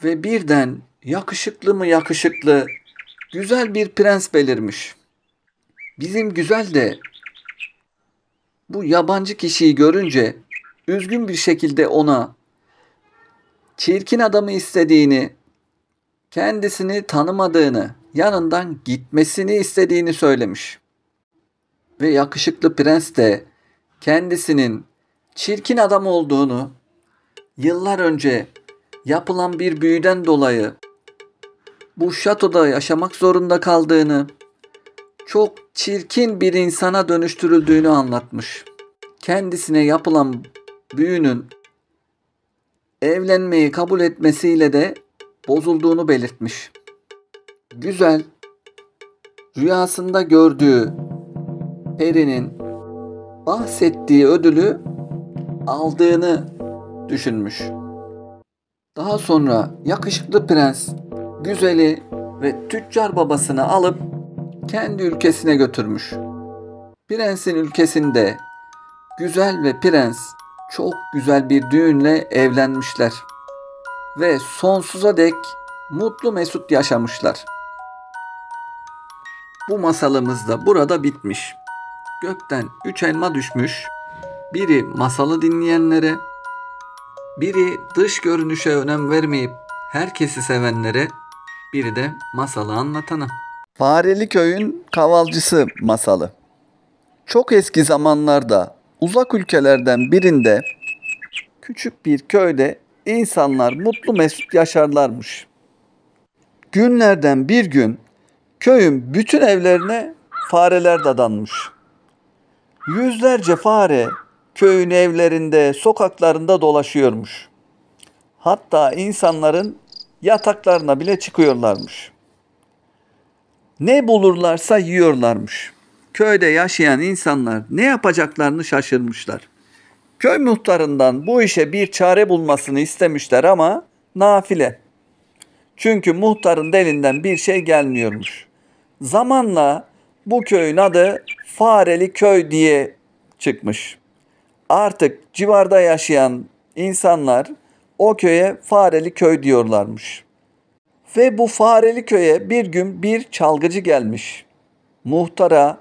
Ve birden yakışıklı mı yakışıklı, güzel bir prens belirmiş. Bizim Güzel de bu yabancı kişiyi görünce üzgün bir şekilde ona çirkin adamı istediğini, kendisini tanımadığını, yanından gitmesini istediğini söylemiş. Ve yakışıklı prens de kendisinin çirkin adam olduğunu, yıllar önce yapılan bir büyüden dolayı bu şatoda yaşamak zorunda kaldığını, çok çirkin bir insana dönüştürüldüğünü anlatmış. Kendisine yapılan büyünün evlenmeyi kabul etmesiyle de bozulduğunu belirtmiş. Güzel, rüyasında gördüğü perinin bahsettiği ödülü aldığını düşünmüş. Daha sonra yakışıklı prens Güzel'i ve tüccar babasını alıp kendi ülkesine götürmüş. Prensin ülkesinde Güzel ve prens çok güzel bir düğünle evlenmişler ve sonsuza dek mutlu mesut yaşamışlar. Bu masalımız da burada bitmiş. Gökten 3 elma düşmüş. Biri masalı dinleyenlere, biri dış görünüşe önem vermeyip herkesi sevenlere, biri de masalı anlatana. Fareli Köyün Kavalcısı masalı. Çok eski zamanlarda uzak ülkelerden birinde küçük bir köyde insanlar mutlu mesut yaşarlarmış. Günlerden bir gün köyün bütün evlerine fareler dadanmış. Yüzlerce fare köyün evlerinde, sokaklarında dolaşıyormuş. Hatta insanların yataklarına bile çıkıyorlarmış. Ne bulurlarsa yiyorlarmış. Köyde yaşayan insanlar ne yapacaklarını şaşırmışlar. Köy muhtarından bu işe bir çare bulmasını istemişler ama nafile. Çünkü muhtarın dilinden bir şey gelmiyormuş. Zamanla bu köyün adı Fareli Köy diye çıkmış. Artık civarda yaşayan insanlar o köye Fareli Köy diyorlarmış. Ve bu Fareli Köy'e bir gün bir çalgıcı gelmiş. Muhtara,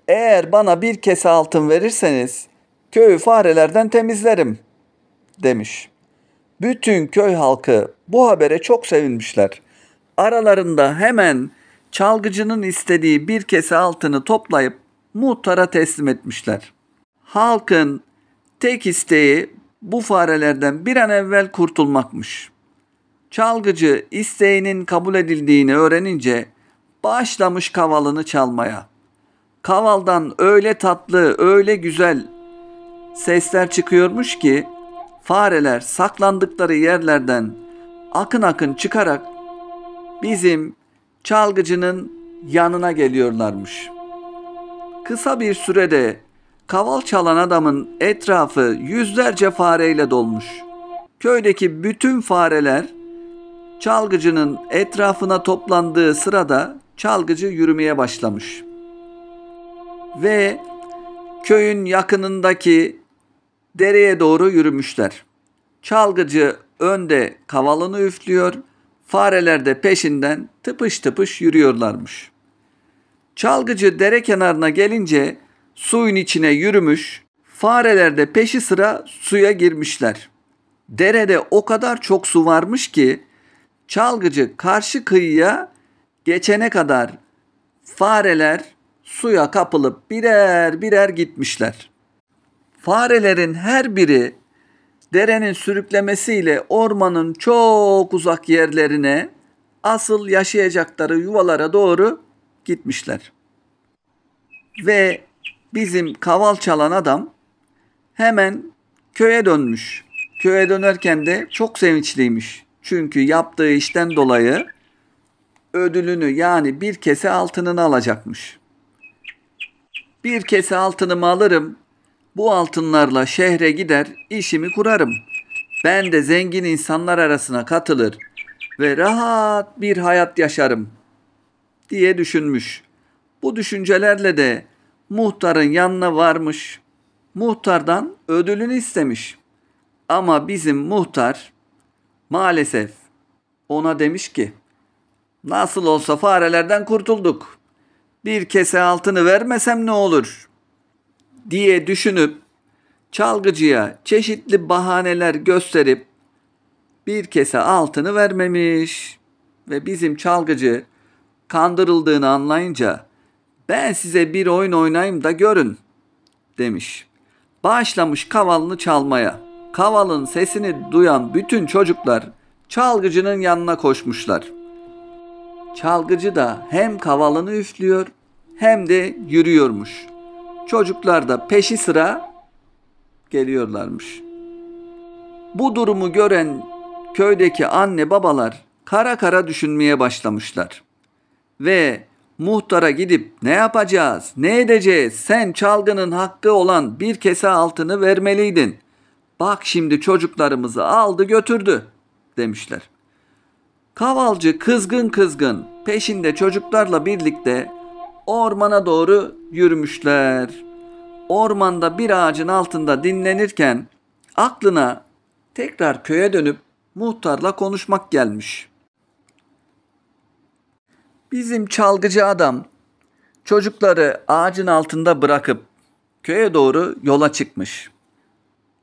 eğer bana bir kese altın verirseniz köyü farelerden temizlerim demiş. Bütün köy halkı bu habere çok sevinmişler. Aralarında hemen çalgıcının istediği bir kese altını toplayıp muhtara teslim etmişler. Halkın tek isteği bu farelerden bir an evvel kurtulmakmış. Çalgıcı isteğinin kabul edildiğini öğrenince başlamış kavalını çalmaya. Kavaldan öyle tatlı, öyle güzel sesler çıkıyormuş ki fareler saklandıkları yerlerden akın akın çıkarak bizim çalgıcının yanına geliyorlarmış. Kısa bir sürede kaval çalan adamın etrafı yüzlerce fareyle dolmuş. Köydeki bütün fareler çalgıcının etrafına toplandığı sırada çalgıcı yürümeye başlamış. Ve köyün yakınındaki dereye doğru yürümüşler. Çalgıcı önde kavalını üflüyor, fareler de peşinden tıpış tıpış yürüyorlarmış. Çalgıcı dere kenarına gelince suyun içine yürümüş, fareler de peşi sıra suya girmişler. Derede o kadar çok su varmış ki çalgıcı karşı kıyıya geçene kadar fareler suya kapılıp birer birer gitmişler. Farelerin her biri derenin sürüklemesiyle ormanın çok uzak yerlerine, asıl yaşayacakları yuvalara doğru gitmişler. Ve bizim kaval çalan adam hemen köye dönmüş. Köye dönerken de çok sevinçliymiş. Çünkü yaptığı işten dolayı ödülünü, yani bir kese altınını alacakmış. Bir kese altınımı alırım, bu altınlarla şehre gider işimi kurarım. Ben de zengin insanlar arasına katılır ve rahat bir hayat yaşarım diye düşünmüş. Bu düşüncelerle de muhtarın yanına varmış. Muhtardan ödülünü istemiş. Ama bizim muhtar maalesef ona demiş ki, nasıl olsa farelerden kurtulduk. Bir kese altını vermesem ne olur diye düşünüp çalgıcıya çeşitli bahaneler gösterip bir kese altını vermemiş. Ve bizim çalgıcı kandırıldığını anlayınca ben size bir oyun oynayayım da görün demiş. Başlamış kavalını çalmaya. Kavalın sesini duyan bütün çocuklar çalgıcının yanına koşmuşlar. Çalgıcı da hem kavalını üflüyor hem de yürüyormuş. Çocuklar da peşi sıra geliyorlarmış. Bu durumu gören köydeki anne babalar kara kara düşünmeye başlamışlar. Ve muhtara gidip ne yapacağız, ne edeceğiz, sen çalgının hakkı olan bir kese altını vermeliydin. Bak şimdi çocuklarımızı aldı götürdü demişler. Kavalcı kızgın kızgın peşinde çocuklarla birlikte ormana doğru yürümüşler. Ormanda bir ağacın altında dinlenirken aklına tekrar köye dönüp muhtarla konuşmak gelmiş. Bizim çalgıcı adam çocukları ağacın altında bırakıp köye doğru yola çıkmış.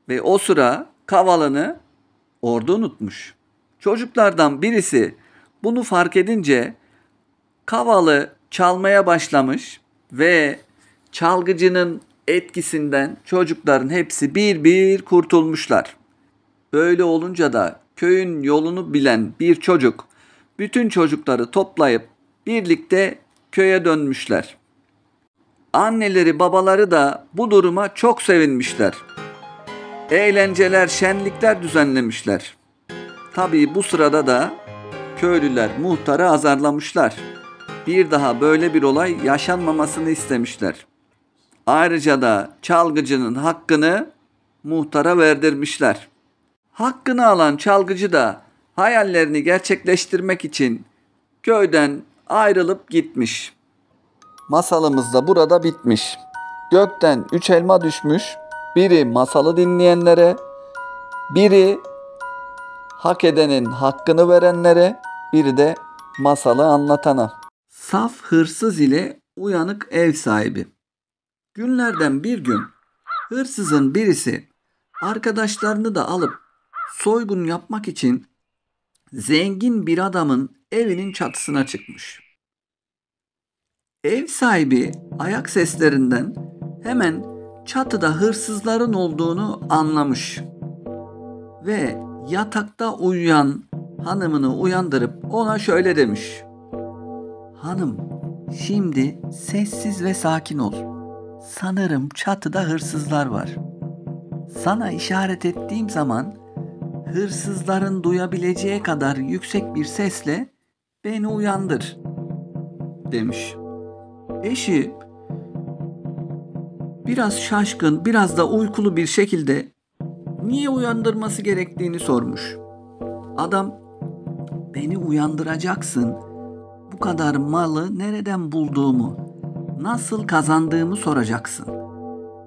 Ve o sıra kavalını orada unutmuş. Çocuklardan birisi bunu fark edince kavalı çalmaya başlamış ve Çalgıcının etkisinden çocukların hepsi bir bir kurtulmuşlar. Böyle olunca da köyün yolunu bilen bir çocuk bütün çocukları toplayıp birlikte köye dönmüşler. Anneleri babaları da bu duruma çok sevinmişler. Eğlenceler, şenlikler düzenlemişler. Tabii bu sırada da köylüler muhtarı azarlamışlar. Bir daha böyle bir olay yaşanmamasını istemişler. Ayrıca da çalgıcının hakkını muhtara verdirmişler. Hakkını alan çalgıcı da hayallerini gerçekleştirmek için köyden ayrılıp gitmiş. Masalımız da burada bitmiş. Gökten 3 elma düşmüş. Biri masalı dinleyenlere, biri hak edenin hakkını verenlere, biri de masalı anlatana. Saf hırsız ile uyanık ev sahibi. Günlerden bir gün hırsızın birisi arkadaşlarını da alıp soygun yapmak için zengin bir adamın evinin çatısına çıkmış. Ev sahibi ayak seslerinden hemen çatıda hırsızların olduğunu anlamış ve yatakta uyuyan hanımını uyandırıp ona şöyle demiş: "Hanım, şimdi sessiz ve sakin ol. Sanırım çatıda hırsızlar var. Sana işaret ettiğim zaman hırsızların duyabileceği kadar yüksek bir sesle beni uyandır," demiş. Eşi biraz şaşkın, biraz da uykulu bir şekilde niye uyandırması gerektiğini sormuş. Adam, "Beni uyandıracaksın. Bu kadar malı nereden bulduğumu, nasıl kazandığımı soracaksın.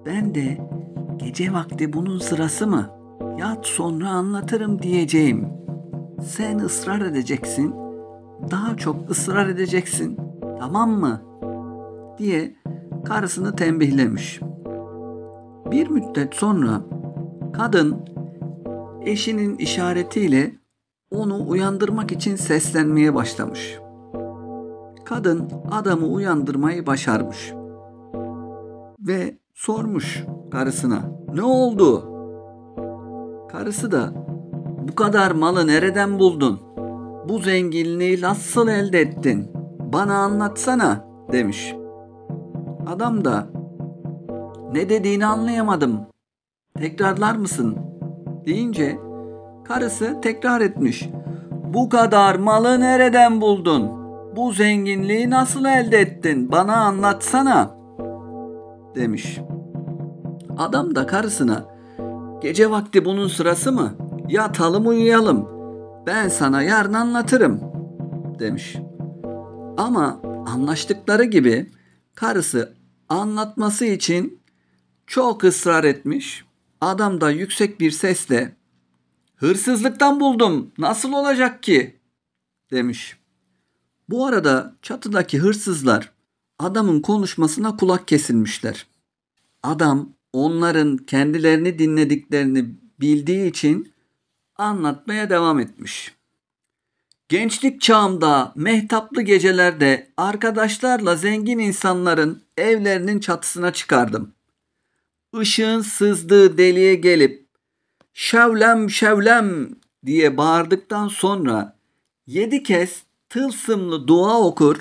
Ben de gece vakti bunun sırası mı? Yat sonra anlatırım diyeceğim. Sen ısrar edeceksin. Daha çok ısrar edeceksin. Tamam mı?" diye karısını tembihlemiş. Bir müddet sonra kadın eşinin işaretiyle onu uyandırmak için seslenmeye başlamış. Kadın adamı uyandırmayı başarmış ve sormuş karısına, "Ne oldu?" Karısı da, "Bu kadar malı nereden buldun? Bu zenginliği nasıl elde ettin? Bana anlatsana," demiş. Adam da, "Ne dediğini anlayamadım. Tekrarlar mısın?" deyince karısı tekrar etmiş. "Bu kadar malı nereden buldun? Bu zenginliği nasıl elde ettin? Bana anlatsana," demiş. Adam da karısına, "Gece vakti bunun sırası mı? Yatalım uyuyalım. Ben sana yarın anlatırım," demiş. Ama anlaştıkları gibi karısı anlatması için çok ısrar etmiş. Adam da yüksek bir sesle, "Hırsızlıktan buldum. Nasıl olacak ki?" demiş. Bu arada çatıdaki hırsızlar adamın konuşmasına kulak kesilmişler. Adam onların kendilerini dinlediklerini bildiği için anlatmaya devam etmiş. "Gençlik çağımda mehtaplı gecelerde arkadaşlarla zengin insanların evlerinin çatısına çıkardım. Işığın sızdığı deliğe gelip "Şevlem şevlem" diye bağırdıktan sonra 7 kez tılsımlı dua okur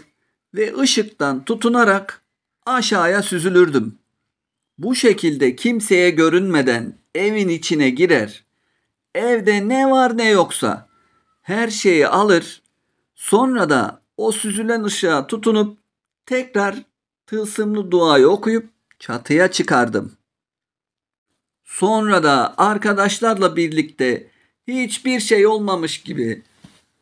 ve ışıktan tutunarak aşağıya süzülürdüm. Bu şekilde kimseye görünmeden evin içine girer, evde ne var ne yoksa her şeyi alır, sonra da o süzülen ışığa tutunup tekrar tılsımlı duayı okuyup çatıya çıkardım. Sonra da arkadaşlarla birlikte hiçbir şey olmamış gibi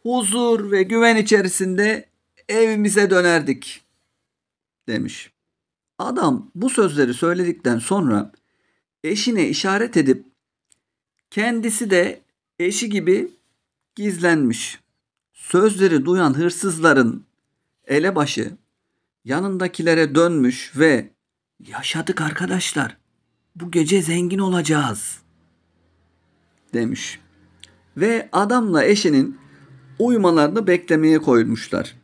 huzur ve güven içerisinde evimize dönerdik," demiş. Adam bu sözleri söyledikten sonra eşine işaret edip kendisi de eşi gibi gizlenmiş. Sözleri duyan hırsızların elebaşı yanındakilere dönmüş ve "Yaşadık arkadaşlar, bu gece zengin olacağız," demiş. Ve adamla eşinin uyumalarını beklemeye koymuşlar.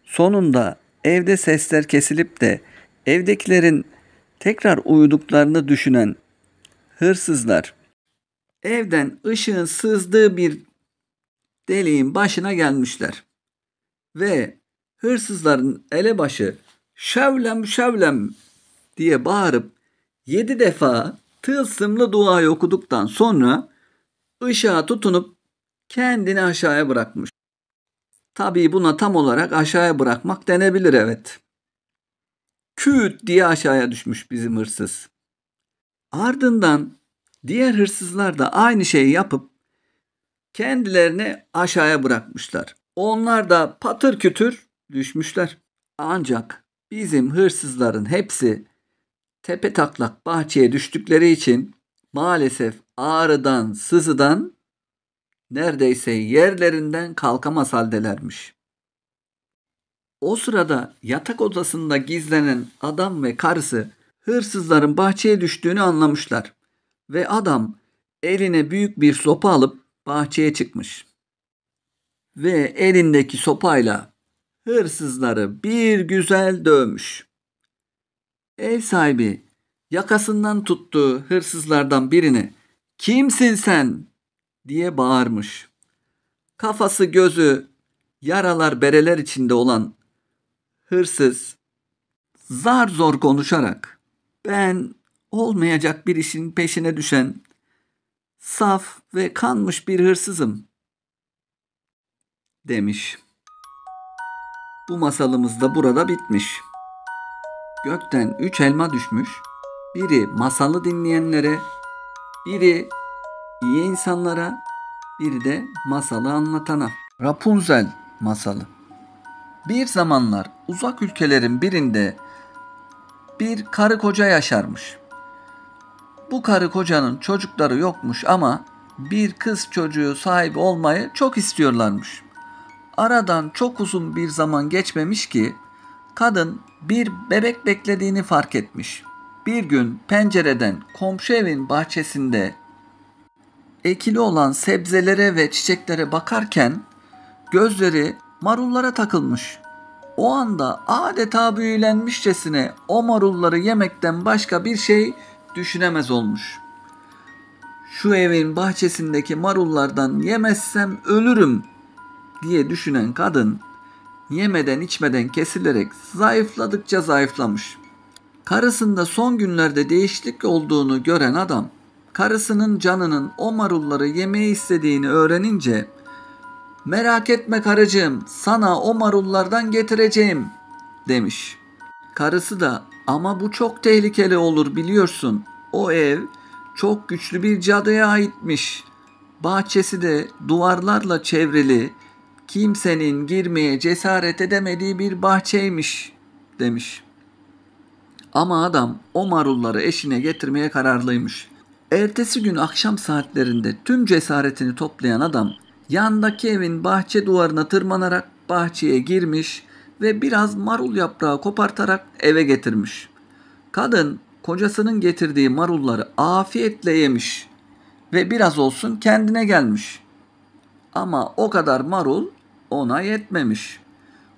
Sonunda evde sesler kesilip de evdekilerin tekrar uyuduklarını düşünen hırsızlar evden ışığın sızdığı bir deliğin başına gelmişler. Ve hırsızların elebaşı "Şevlem şevlem" diye bağırıp 7 defa tılsımlı duayı okuduktan sonra ışığa tutunup kendini aşağıya bırakmış. Tabii buna tam olarak aşağıya bırakmak denebilir, evet. Küt diye aşağıya düşmüş bizim hırsız. Ardından diğer hırsızlar da aynı şeyi yapıp kendilerini aşağıya bırakmışlar. Onlar da patır kütür düşmüşler. Ancak bizim hırsızların hepsi tepetaklak bahçeye düştükleri için maalesef ağrıdan, sızıdan neredeyse yerlerinden kalkamaz haldelermiş. O sırada yatak odasında gizlenen adam ve karısı hırsızların bahçeye düştüğünü anlamışlar ve adam eline büyük bir sopa alıp bahçeye çıkmış ve elindeki sopayla hırsızları bir güzel dövmüş. Ev sahibi yakasından tuttuğu hırsızlardan birine "Kimsin sen?" diye bağırmış. Kafası gözü yaralar bereler içinde olan hırsız zar zor konuşarak "Ben olmayacak bir işin peşine düşen saf ve kanmış bir hırsızım" demiş. Bu masalımız da burada bitmiş. Gökten 3 elma düşmüş. Biri masalı dinleyenlere, biri iyi insanlara, biri de masalı anlatana. Rapunzel masalı. Bir zamanlar uzak ülkelerin birinde bir karı koca yaşarmış. Bu karı kocanın çocukları yokmuş ama bir kız çocuğu sahibi olmayı çok istiyorlarmış. Aradan çok uzun bir zaman geçmemiş ki kadın bir bebek beklediğini fark etmiş. Bir gün pencereden komşu evin bahçesinde ekili olan sebzelere ve çiçeklere bakarken gözleri marullara takılmış. O anda adeta büyülenmişçesine o marulları yemekten başka bir şey düşünemez olmuş. "Şu evin bahçesindeki marullardan yemezsem ölürüm" diye düşünen kadın yemeden içmeden kesilerek zayıfladıkça zayıflamış. Karısında son günlerde değişiklik olduğunu gören adam, karısının canının o marulları yemeyi istediğini öğrenince "Merak etme karıcığım, sana o marullardan getireceğim" demiş. Karısı da "Ama bu çok tehlikeli olur, biliyorsun. O ev çok güçlü bir cadıya aitmiş. Bahçesi de duvarlarla çevrili, kimsenin girmeye cesaret edemediği bir bahçeymiş" demiş. Ama adam o marulları eşine getirmeye kararlıymış. Ertesi gün akşam saatlerinde tüm cesaretini toplayan adam yandaki evin bahçe duvarına tırmanarak bahçeye girmiş ve biraz marul yaprağı kopartarak eve getirmiş. Kadın kocasının getirdiği marulları afiyetle yemiş ve biraz olsun kendine gelmiş. Ama o kadar marul ona yetmemiş.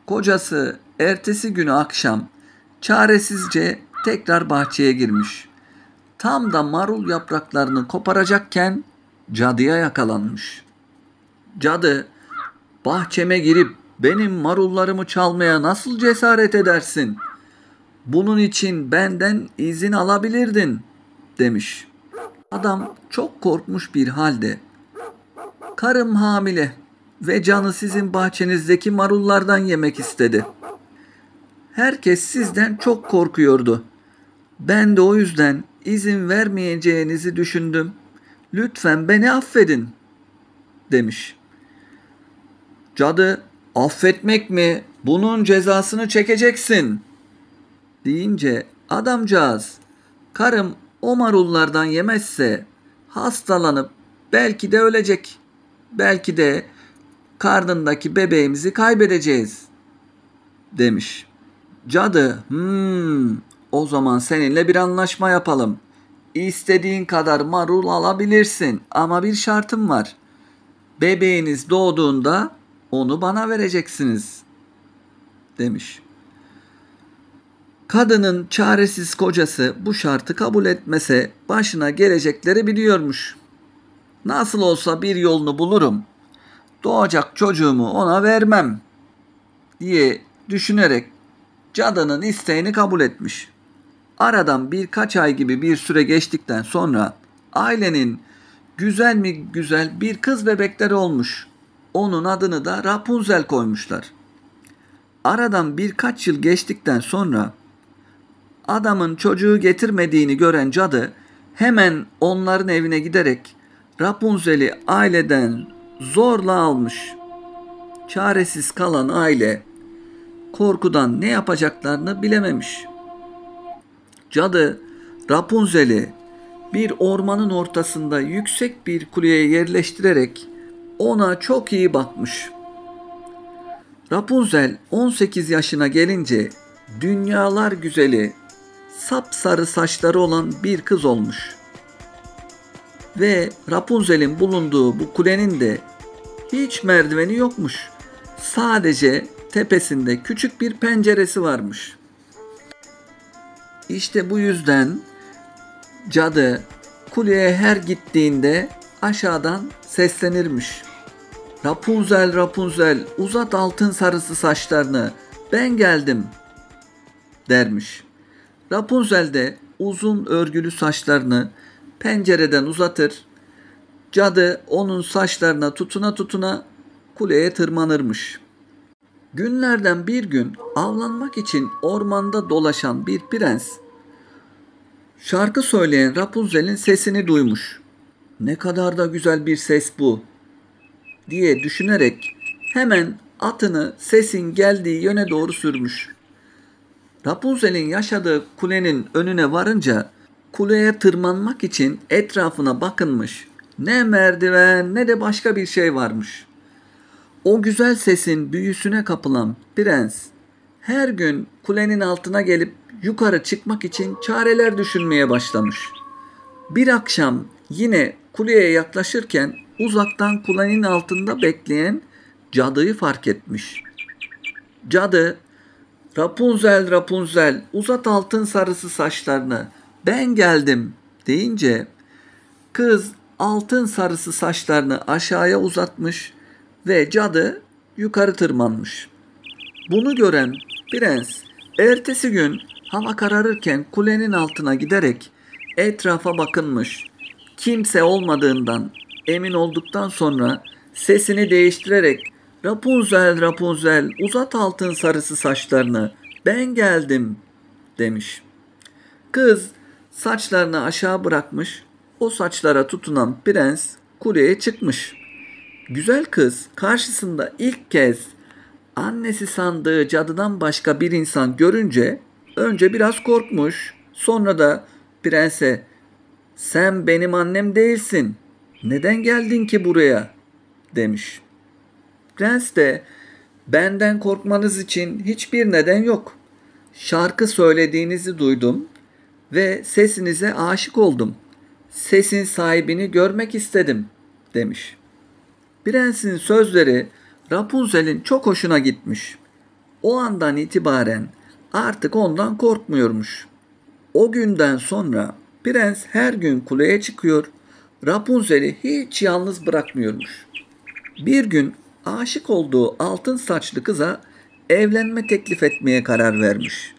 Kocası ertesi günü akşam çaresizce tekrar bahçeye girmiş. Tam da marul yapraklarını koparacakken cadıya yakalanmış. Cadı, "Bahçeme girip benim marullarımı çalmaya nasıl cesaret edersin? Bunun için benden izin alabilirdin" demiş. Adam çok korkmuş bir halde "Karım hamile ve canı sizin bahçenizdeki marullardan yemek istedi. Herkes sizden çok korkuyordu. Ben de o yüzden izin vermeyeceğinizi düşündüm. Lütfen beni affedin" demiş. Cadı, "Affetmek mi? Bunun cezasını çekeceksin" deyince adamcağız, "Karım o marullardan yemezse hastalanıp belki de ölecek. Belki de karnındaki bebeğimizi kaybedeceğiz" demiş. Cadı, "O zaman seninle bir anlaşma yapalım. İstediğin kadar marul alabilirsin ama bir şartım var. Bebeğiniz doğduğunda onu bana vereceksiniz" demiş. Kadının çaresiz kocası bu şartı kabul etmese başına gelecekleri biliyormuş. Nasıl olsa bir yolunu bulurum, doğacak çocuğumu ona vermem diye düşünerek cadının isteğini kabul etmiş. Aradan birkaç ay gibi bir süre geçtikten sonra ailenin güzel mi güzel bir kız bebekleri olmuş. Onun adını da Rapunzel koymuşlar. Aradan birkaç yıl geçtikten sonra adamın çocuğu getirmediğini gören cadı hemen onların evine giderek Rapunzel'i aileden zorla almış. Çaresiz kalan aile korkudan ne yapacaklarını bilememiş. Cadı Rapunzel'i bir ormanın ortasında yüksek bir kuleye yerleştirerek ona çok iyi bakmış. Rapunzel 18 yaşına gelince dünyalar güzeli, sapsarı saçları olan bir kız olmuş. Ve Rapunzel'in bulunduğu bu kulenin de hiç merdiveni yokmuş. Sadece tepesinde küçük bir penceresi varmış. İşte bu yüzden cadı kuleye her gittiğinde aşağıdan seslenirmiş. Rapunzel, Rapunzel, uzat altın sarısı saçlarını, ben geldim dermiş. Rapunzel de uzun örgülü saçlarını pencereden uzatır. Cadı onun saçlarına tutuna tutuna kuleye tırmanırmış. Günlerden bir gün avlanmak için ormanda dolaşan bir prens şarkı söyleyen Rapunzel'in sesini duymuş. Ne kadar da güzel bir ses bu diye düşünerek hemen atını sesin geldiği yöne doğru sürmüş. Rapunzel'in yaşadığı kulenin önüne varınca kuleye tırmanmak için etrafına bakınmış. Ne merdiven ne de başka bir şey varmış. O güzel sesin büyüsüne kapılan prens her gün kulenin altına gelip yukarı çıkmak için çareler düşünmeye başlamış. Bir akşam yine kuleye yaklaşırken uzaktan kulenin altında bekleyen cadıyı fark etmiş. Cadı, Rapunzel, Rapunzel, uzat altın sarısı saçlarını, ben geldim deyince kız altın sarısı saçlarını aşağıya uzatmış ve cadı yukarı tırmanmış. Bunu gören prens ertesi gün hava kararırken kulenin altına giderek etrafa bakınmış. Kimse olmadığından emin olduktan sonra sesini değiştirerek Rapunzel, Rapunzel, uzat altın sarısı saçlarını, ben geldim demiş. Kız saçlarını aşağı bırakmış, o saçlara tutunan prens kuleye çıkmış. Güzel kız karşısında ilk kez annesi sandığı cadıdan başka bir insan görünce önce biraz korkmuş, sonra da prense sen benim annem değilsin, neden geldin ki buraya demiş. Prens de benden korkmanız için hiçbir neden yok. Şarkı söylediğinizi duydum ve sesinize aşık oldum. Sesin sahibini görmek istedim demiş. Prensin sözleri Rapunzel'in çok hoşuna gitmiş. O andan itibaren artık ondan korkmuyormuş. O günden sonra prens her gün kuleye çıkıyor, Rapunzel'i hiç yalnız bırakmıyormuş. Bir gün aşık olduğu altın saçlı kıza evlenme teklif etmeye karar vermiş.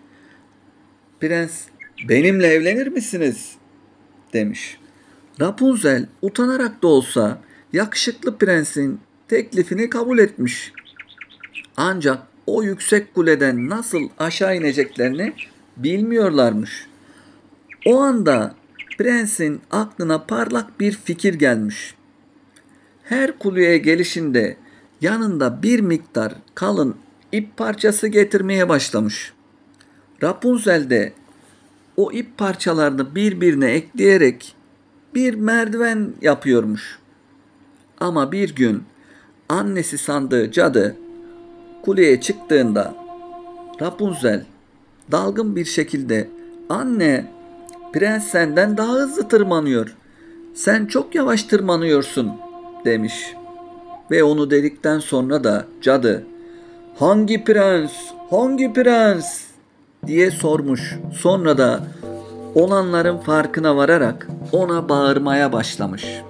Prens, benimle evlenir misiniz demiş. Rapunzel utanarak da olsa yakışıklı prensin teklifini kabul etmiş. Ancak o yüksek kuleden nasıl aşağı ineceklerini bilmiyorlarmış. O anda prensin aklına parlak bir fikir gelmiş. Her kuleye gelişinde yanında bir miktar kalın ip parçası getirmeye başlamış. Rapunzel de o ip parçalarını birbirine ekleyerek bir merdiven yapıyormuş. Ama bir gün annesi sandığı cadı kuleye çıktığında Rapunzel dalgın bir şekilde anne, prens senden daha hızlı tırmanıyor. Sen çok yavaş tırmanıyorsun demiş. Ve onu dedikten sonra da cadı hangi prens, hangi prens diye sormuş. Sonra da olanların farkına vararak ona bağırmaya başlamış.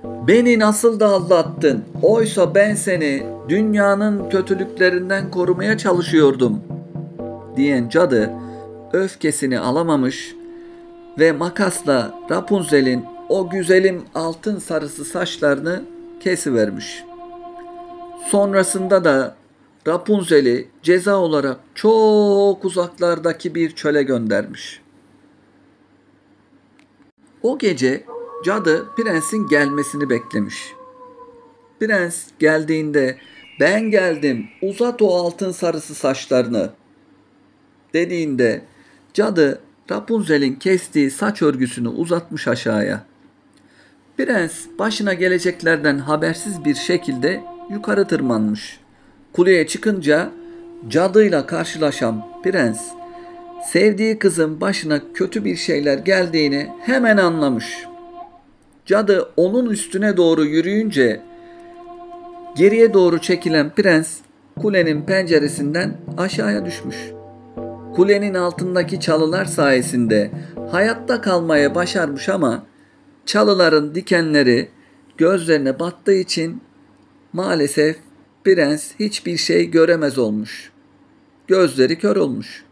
Beni nasıl da aldattın? Oysa ben seni dünyanın kötülüklerinden korumaya çalışıyordum diyen cadı öfkesini alamamış ve makasla Rapunzel'in o güzelim altın sarısı saçlarını kesivermiş. Sonrasında da Rapunzel'i ceza olarak çok uzaklardaki bir çöle göndermiş. O gece cadı prensin gelmesini beklemiş. Prens geldiğinde ben geldim uzat o altın sarısı saçlarını dediğinde cadı Rapunzel'in kestiği saç örgüsünü uzatmış aşağıya. Prens başına geleceklerden habersiz bir şekilde yukarı tırmanmış. Kuleye çıkınca cadıyla karşılaşan prens sevdiği kızın başına kötü bir şeyler geldiğini hemen anlamış. Cadı onun üstüne doğru yürüyünce geriye doğru çekilen prens kulenin penceresinden aşağıya düşmüş. Kulenin altındaki çalılar sayesinde hayatta kalmaya başarmış ama çalıların dikenleri gözlerine battığı için maalesef prens hiçbir şey göremez olmuş. Gözleri kör olmuş.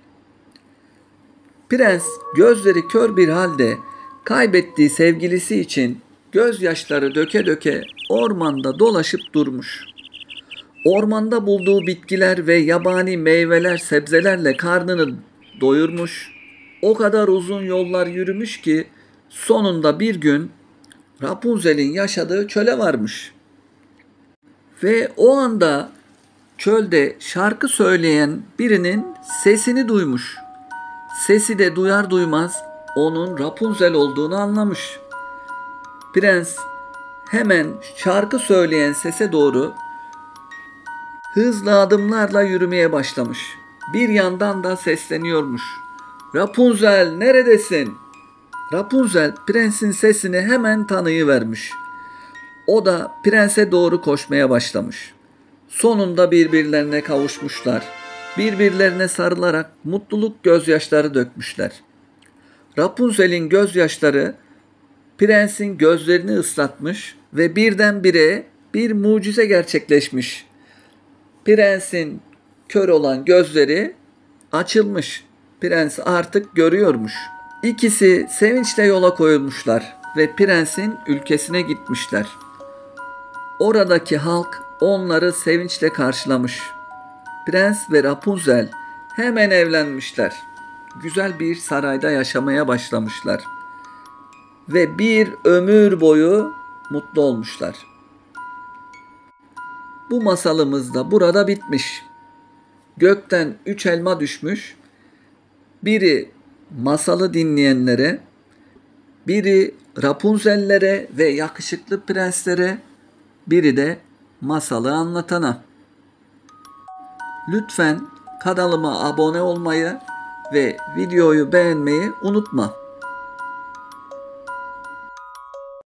Prens gözleri kör bir halde kaybettiği sevgilisi için gözyaşları döke döke ormanda dolaşıp durmuş. Ormanda bulduğu bitkiler ve yabani meyveler, sebzelerle karnını doyurmuş. O kadar uzun yollar yürümüş ki sonunda bir gün Rapunzel'in yaşadığı çöle varmış. Ve o anda çölde şarkı söyleyen birinin sesini duymuş. Sesi de duyar duymaz onun Rapunzel olduğunu anlamış. Prens hemen şarkı söyleyen sese doğru hızlı adımlarla yürümeye başlamış. Bir yandan da sesleniyormuş. Rapunzel neredesin? Rapunzel prensin sesini hemen tanıyıvermiş. O da prense doğru koşmaya başlamış. Sonunda birbirlerine kavuşmuşlar. Birbirlerine sarılarak mutluluk gözyaşları dökmüşler. Rapunzel'in gözyaşları prensin gözlerini ıslatmış ve birdenbire bir mucize gerçekleşmiş. Prensin kör olan gözleri açılmış. Prens artık görüyormuş. İkisi sevinçle yola koyulmuşlar ve prensin ülkesine gitmişler. Oradaki halk onları sevinçle karşılamış. Prens ve Rapunzel hemen evlenmişler. Güzel bir sarayda yaşamaya başlamışlar. Ve bir ömür boyu mutlu olmuşlar. Bu masalımız da burada bitmiş. Gökten 3 elma düşmüş. Biri masalı dinleyenlere, biri Rapunzel'lere ve yakışıklı prenslere, biri de masalı anlatana. Lütfen kanalıma abone olmayı ve videoyu beğenmeyi unutma.